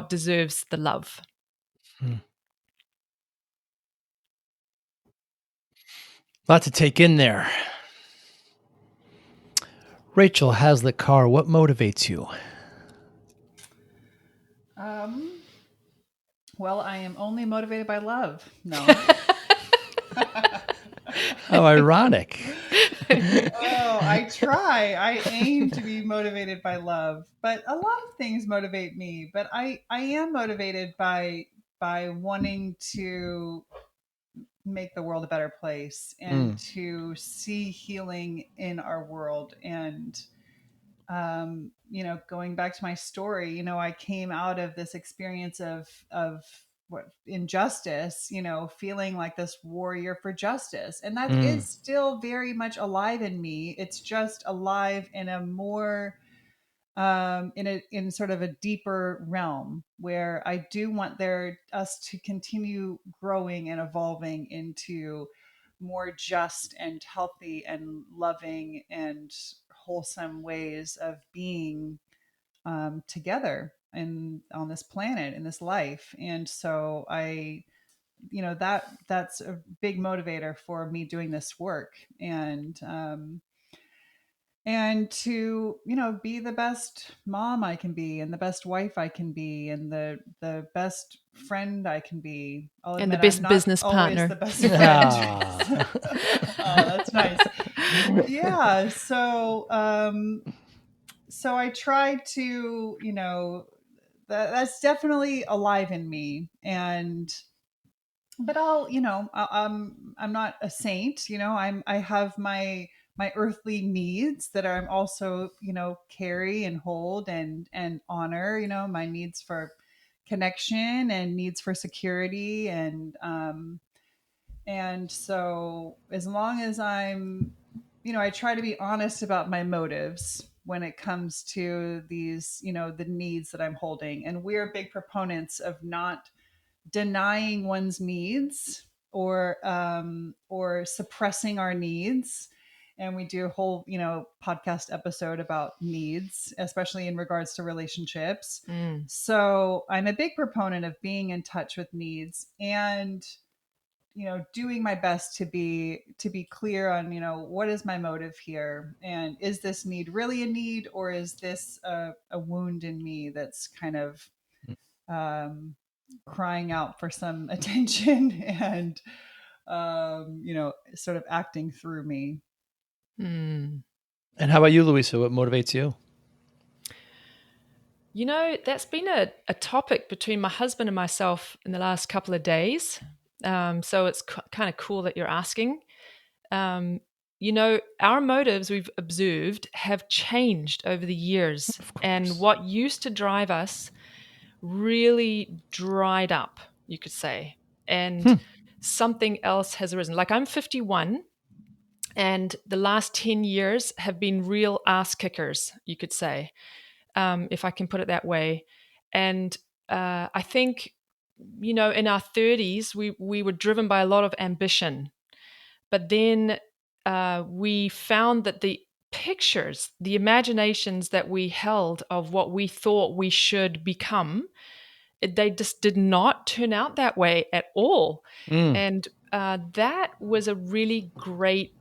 deserves the love. Lot to take in there. Rachel Hazlett-Karr, what motivates you? Well, I am only motivated by love. No. How ironic. Oh, I try. I aim to be motivated by love, but a lot of things motivate me. But I am motivated by wanting to make the world a better place and to see healing in our world. And going back to my story, I came out of this experience of what injustice, feeling like this warrior for justice. And that is still very much alive in me. It's just alive in a more in sort of a deeper realm where I do want us to continue growing and evolving into more just and healthy and loving and wholesome ways of being together and on this planet in this life. And so that's a big motivator for me doing this work, and to be the best mom I can be, and the best wife I can be, and the best friend I can be. I'll And the admit I'm best not business always partner. the best friend. Oh, that's nice. Yeah, so I try to, that's definitely alive in me. And but I'm not a saint. I have my earthly needs that I'm also, carry and hold and honor. My needs for connection and needs for security, and so as long as I try to be honest about my motives when it comes to these, the needs that I'm holding. And we're big proponents of not denying one's needs or suppressing our needs. And we do a whole podcast episode about needs, especially in regards to relationships. So I'm a big proponent of being in touch with needs, and doing my best to be clear on what is my motive here, and is this need really a need, or is this a wound in me that's kind of crying out for some attention and sort of acting through me. And how about you, Louisa? What motivates you? That's been a topic between my husband and myself in the last couple of days. So it's kind of cool that you're asking. Our motives, we've observed, have changed over the years. And what used to drive us really dried up, you could say. and something else has arisen. Like I'm 51, and the last 10 years have been real ass kickers, you could say, if I can put it that way. And I think, in our 30s, we were driven by a lot of ambition. But then we found that the pictures, the imaginations that we held of what we thought we should become, they just did not turn out that way at all. And that was a really great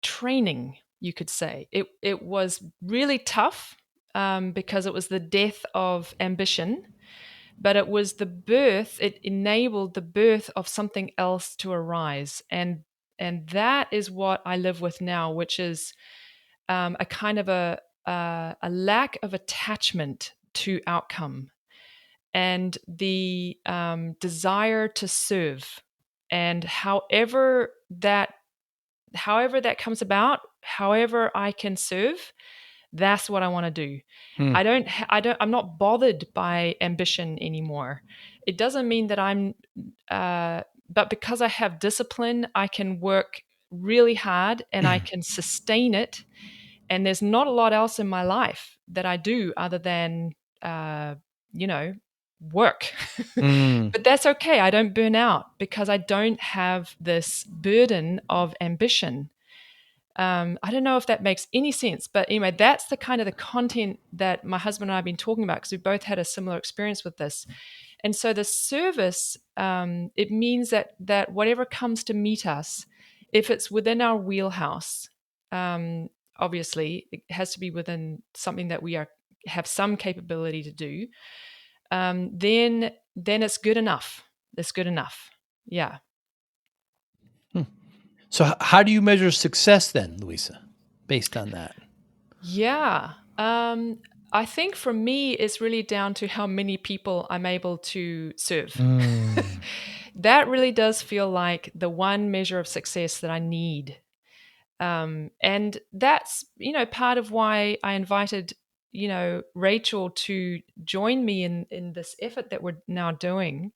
training, you could say. It was really tough because it was the death of ambition, but it enabled the birth of something else to arise. And that is what I live with now, which is a kind of a lack of attachment to outcome, and the desire to serve. And however that comes about, however I can serve, that's what I want to do. I'm not bothered by ambition anymore. It doesn't mean that but because I have discipline, I can work really hard and I can sustain it. And there's not a lot else in my life that I do other than, work. But that's okay. I don't burn out because I don't have this burden of ambition. I don't know if that makes any sense, but anyway, that's the kind of the content that my husband and I have been talking about, because we both had a similar experience with this. And so the service, it means that whatever comes to meet us, if it's within our wheelhouse, obviously it has to be within something that we have some capability to do, then it's good enough. It's good enough. Yeah. So how do you measure success then, Louisa, based on that? Yeah. I think for me, it's really down to how many people I'm able to serve. That really does feel like the one measure of success that I need. And that's, part of why I invited, Rachel to join me in this effort that we're now doing.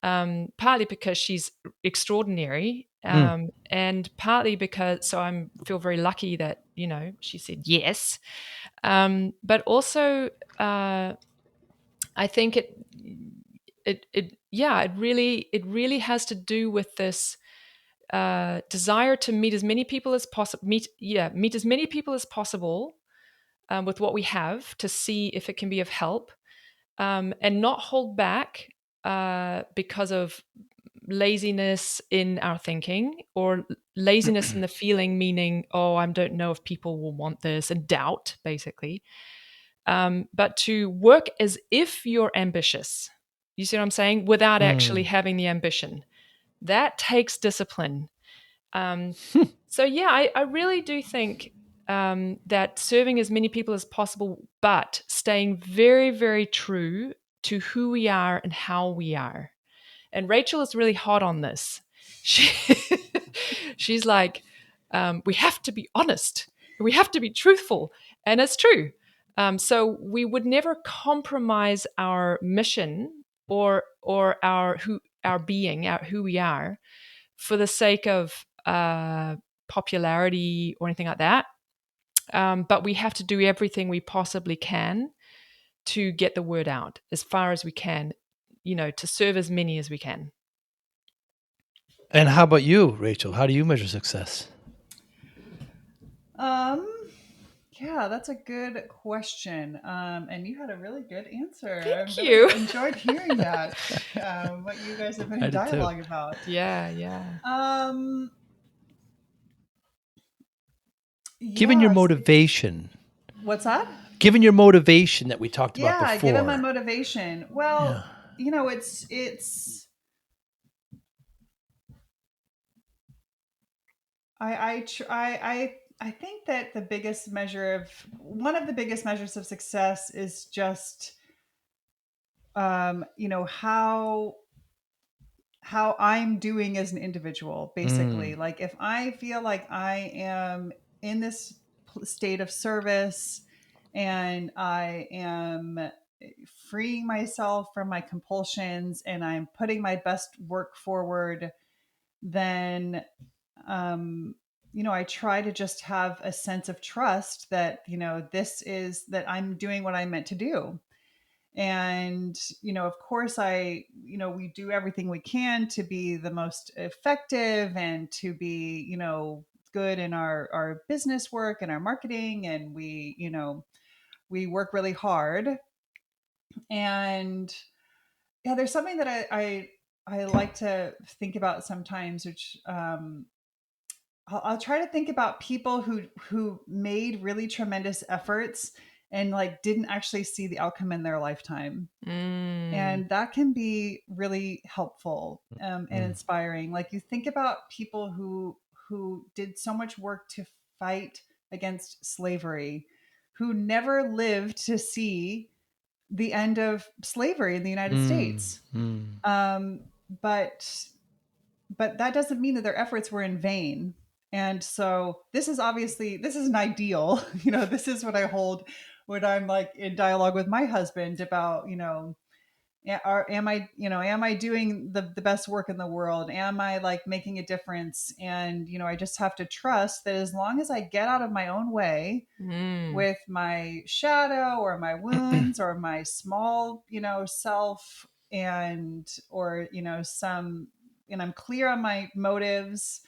Partly because she's extraordinary, and partly because I feel very lucky that she said yes, but also I think it really has to do with this desire to meet as many people as possible, meet as many people as possible with what we have, to see if it can be of help, and not hold back because of laziness in our thinking, or laziness in the feeling, meaning, oh, I don't know if people will want this, and doubt, basically. But to work as if you're ambitious, you see what I'm saying, without actually having the ambition. That takes discipline. So yeah, I really do think that serving as many people as possible, but staying very, very true to who we are and how we are. And Rachel is really hot on this. She's like, we have to be honest. We have to be truthful. And it's true. So we would never compromise our mission or our being, who we are, for the sake of popularity or anything like that. But we have to do everything we possibly can to get the word out as far as we can, to serve as many as we can. And how about you, Rachel? How do you measure success? Yeah, that's a good question. And you had a really good answer. Thank I you. really enjoyed hearing that. What you guys have been in dialogue about. Yeah. Given your Yes. motivation. What's that? Given your motivation that we talked about before. Yeah, given my motivation. Well, it's I think that one of the biggest measures of success is just how I'm doing as an individual, basically. Like if I feel like I am in this state of service and I am freeing myself from my compulsions and I'm putting my best work forward, then I try to just have a sense of trust that, this is that I'm doing what I'm meant to do. And, of course, we do everything we can to be the most effective and to be, good in our business work and our marketing. And we work really hard. And yeah, there's something that I like to think about sometimes, which I'll try to think about people who made really tremendous efforts and like didn't actually see the outcome in their lifetime. And that can be really helpful and inspiring. Like you think about people who did so much work to fight against slavery, who never lived to see the end of slavery in the United States. Um, but but that doesn't mean that their efforts were in vain. And so this is an ideal. This is what I hold when I'm like in dialogue with my husband about, am I doing the best work in the world? Am I like making a difference? And, I just have to trust that as long as I get out of my own way with my shadow or my wounds or my small, self or, and I'm clear on my motives,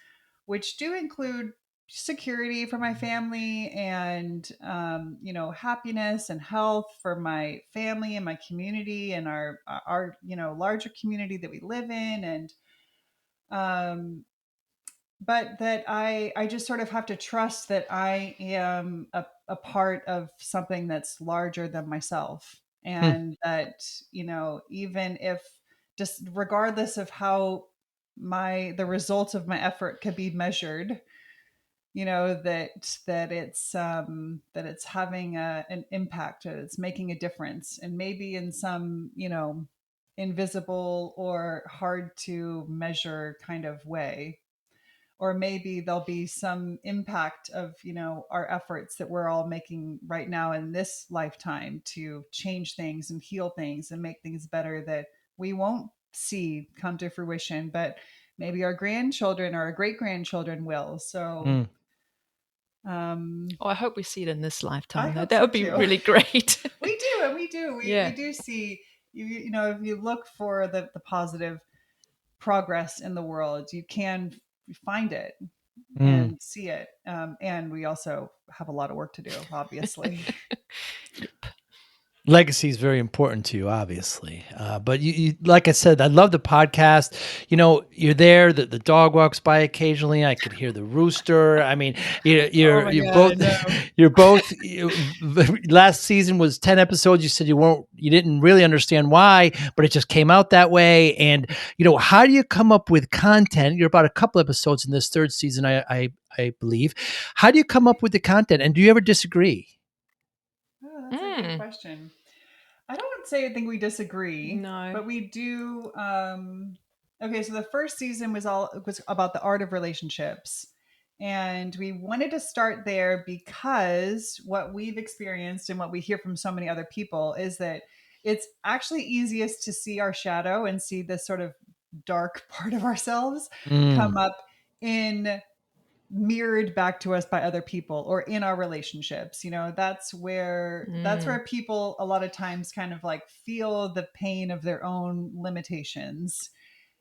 which do include security for my family and happiness and health for my family and my community and our larger community that we live in. And but that I just sort of have to trust that I am a part of something that's larger than myself. And that, even if just regardless of how the results of my effort could be measured, that it's having an impact, it's making a difference, and maybe in some, invisible or hard to measure kind of way. Or maybe there'll be some impact of, our efforts that we're all making right now in this lifetime to change things and heal things and make things better that we won't see come to fruition, but maybe our grandchildren or our great grandchildren will. So I hope we see it in this lifetime, though. hope That so would be too. really great. We do, and we do. Yeah. We do see, if you look for the positive progress in the world, you can find it and see it. And we also have a lot of work to do, obviously. Legacy is very important to you, obviously. But you, like I said, I love the podcast. You're there. The dog walks by occasionally. I could hear the rooster. I mean, Oh my you're God, both, I know. you're both. Last season was 10 episodes. You said you didn't really understand why, but it just came out that way. And how do you come up with content? You're about a couple episodes in this third season, I believe. How do you come up with the content? And do you ever disagree? Oh, that's a good question. I don't think we disagree. No. But we do. Okay, so the first season was about the art of relationships. And we wanted to start there because what we've experienced and what we hear from so many other people is that it's actually easiest to see our shadow and see this sort of dark part of ourselves come up in mirrored back to us by other people or in our relationships. That's where people a lot of times kind of like feel the pain of their own limitations.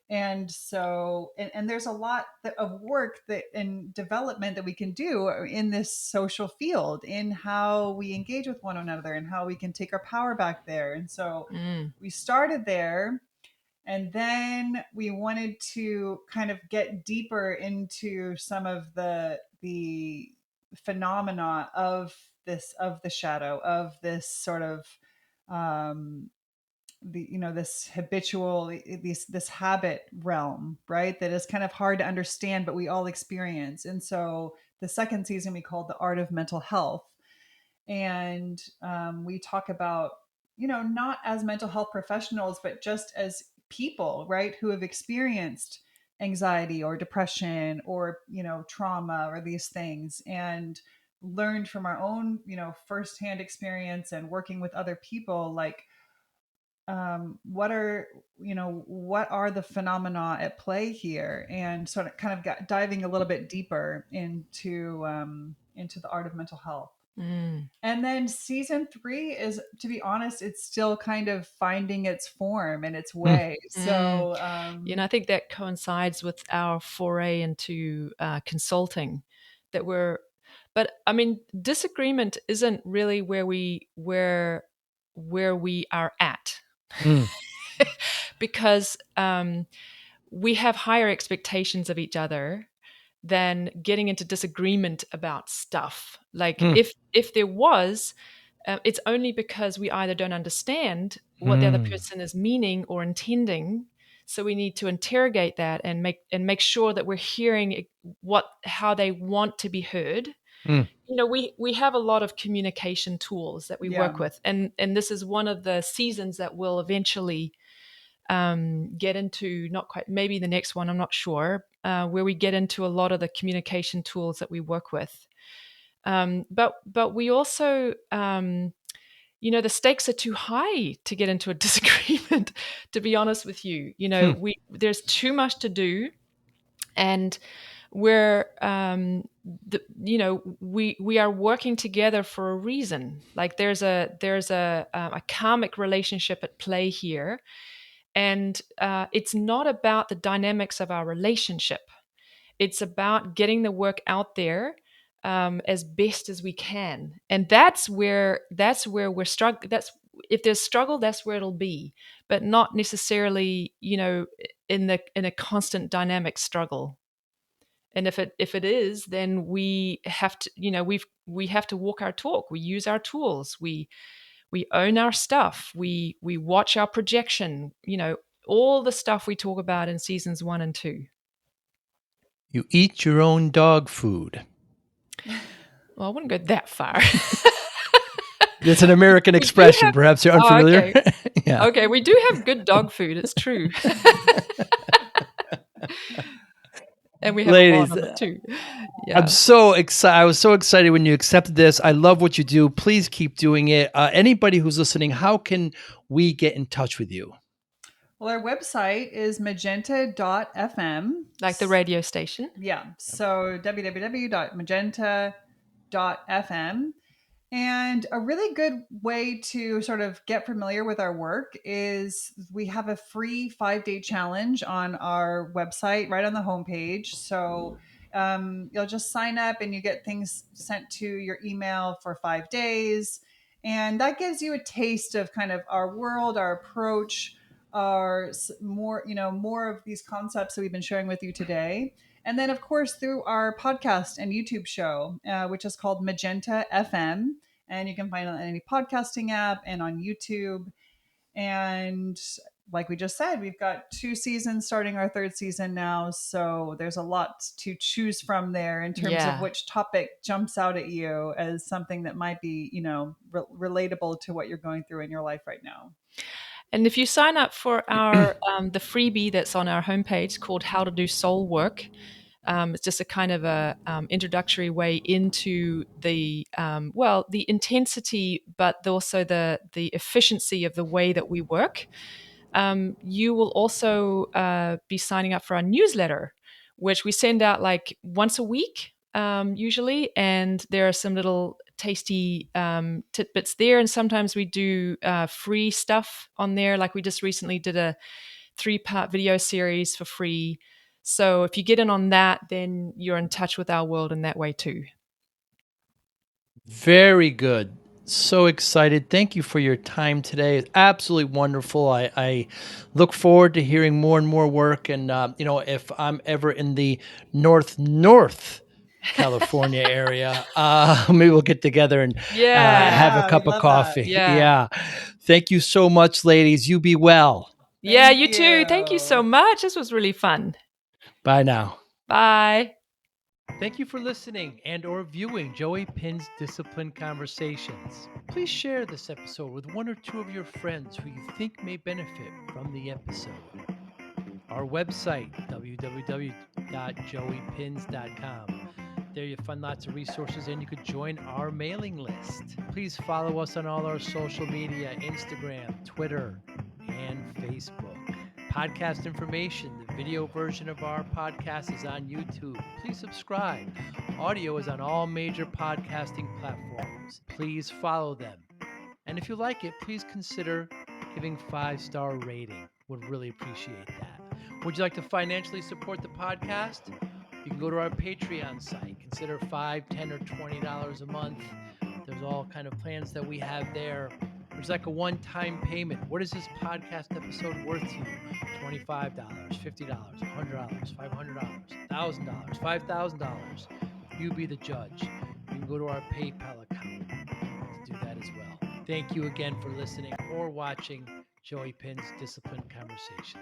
And so and there's a lot of work that and development that we can do in this social field, in how we engage with one another and how we can take our power back there. And so we started there. And then we wanted to kind of get deeper into some of the phenomena of the shadow, of this sort of this habitual, this habit realm, right? That is kind of hard to understand, but we all experience. And so the second season we called The Art of Mental Health. And we talk about, not as mental health professionals, but just as people, right, who have experienced anxiety or depression or, trauma or these things, and learned from our own, firsthand experience and working with other people, like what are what are the phenomena at play here, and sort of kind of diving a little bit deeper into the art of mental health. And then season 3 is, to be honest, it's still kind of finding its form and its way. So, I think that coincides with our foray into consulting. But I mean, disagreement isn't really where we are at, because we have higher expectations of each other than getting into disagreement about stuff. Like if there was, it's only because we either don't understand what the other person is meaning or intending. So we need to interrogate that and make sure that we're hearing how they want to be heard. We have a lot of communication tools that we work with, and this is one of the seasons that will eventually get into, not quite, maybe the next one, I'm not sure, where we get into a lot of the communication tools that we work with. But we also, the stakes are too high to get into a disagreement, to be honest with you. There's too much to do, and we're we are working together for a reason. Like there's a karmic relationship at play here, and it's not about the dynamics of our relationship. It's about getting the work out there as best as we can, and that's where we're struggling. If there's struggle, that's where it'll be, but not necessarily, in a constant dynamic struggle. And if it is, then we have to, we have to walk our talk. We use our tools. We own our stuff. We watch our projection. All the stuff we talk about in seasons 1 and 2. You eat your own dog food. Well, I wouldn't go that far. It's an American expression. Perhaps you're unfamiliar. Okay. Yeah. Okay, we do have good dog food. It's true. And we have Ladies, a lot of it too. Yeah. I'm so excited. I was so excited when you accepted this. I love what you do. Please keep doing it. Anybody who's listening, how can we get in touch with you? Well, our website is magenta.fm. Like the radio station. Yeah. So www.magenta.fm. And a really good way to sort of get familiar with our work is we have a free 5-day challenge on our website, right on the homepage. So you'll just sign up and you get things sent to your email for 5 days. And that gives you a taste of kind of our world, our approach, our more of these concepts that we've been sharing with you today. And then, of course, through our podcast and YouTube show, which is called Magenta FM. And you can find it on any podcasting app and on YouTube. And like we just said, we've got 2 seasons, starting our 3rd season now. So there's a lot to choose from there in terms of which topic jumps out at you as something that might be, relatable to what you're going through in your life right now. And if you sign up for our the freebie that's on our homepage called How to Do Soul Work, it's just a kind of a introductory way into the the intensity, but also the efficiency of the way that we work. You will also be signing up for our newsletter, which we send out like once a week, usually, and there are some little tasty tidbits there, and sometimes we do free stuff on there. Like we just recently did a 3-part video series for free. So if you get in on that, then you're in touch with our world in that way too. Very good. So excited. Thank you for your time today. It's absolutely wonderful. I look forward to hearing more and more work. And, if I'm ever in the North California area, maybe we'll get together and have a cup of coffee. Yeah. Thank you so much, ladies. You be well. Yeah, you too. Thank you so much. This was really fun. Bye now. Bye. Thank you for listening and or viewing Joey Pinz Discipline Conversations. Please share this episode with 1 or 2 of your friends who you think may benefit from the episode. Our website, www.joeypinz.com. There you'll find lots of resources and you could join our mailing list. Please follow us on all our social media, Instagram, Twitter, Facebook. Podcast information, the video version of our podcast is on YouTube. Please subscribe. Audio is on all major podcasting platforms. Please follow them. And if you like it, please consider giving 5-star rating. Would really appreciate that. Would you like to financially support the podcast? You can go to our Patreon site. Consider $5, $10, or $20 a month. There's all kind of plans that we have there. There's like a one-time payment. What is this podcast episode worth to you? $25, $50, $100, $500, $1,000, $5,000. You be the judge. You can go to our PayPal account to do that as well. Thank you again for listening or watching Joey Pinz Discipline Conversations.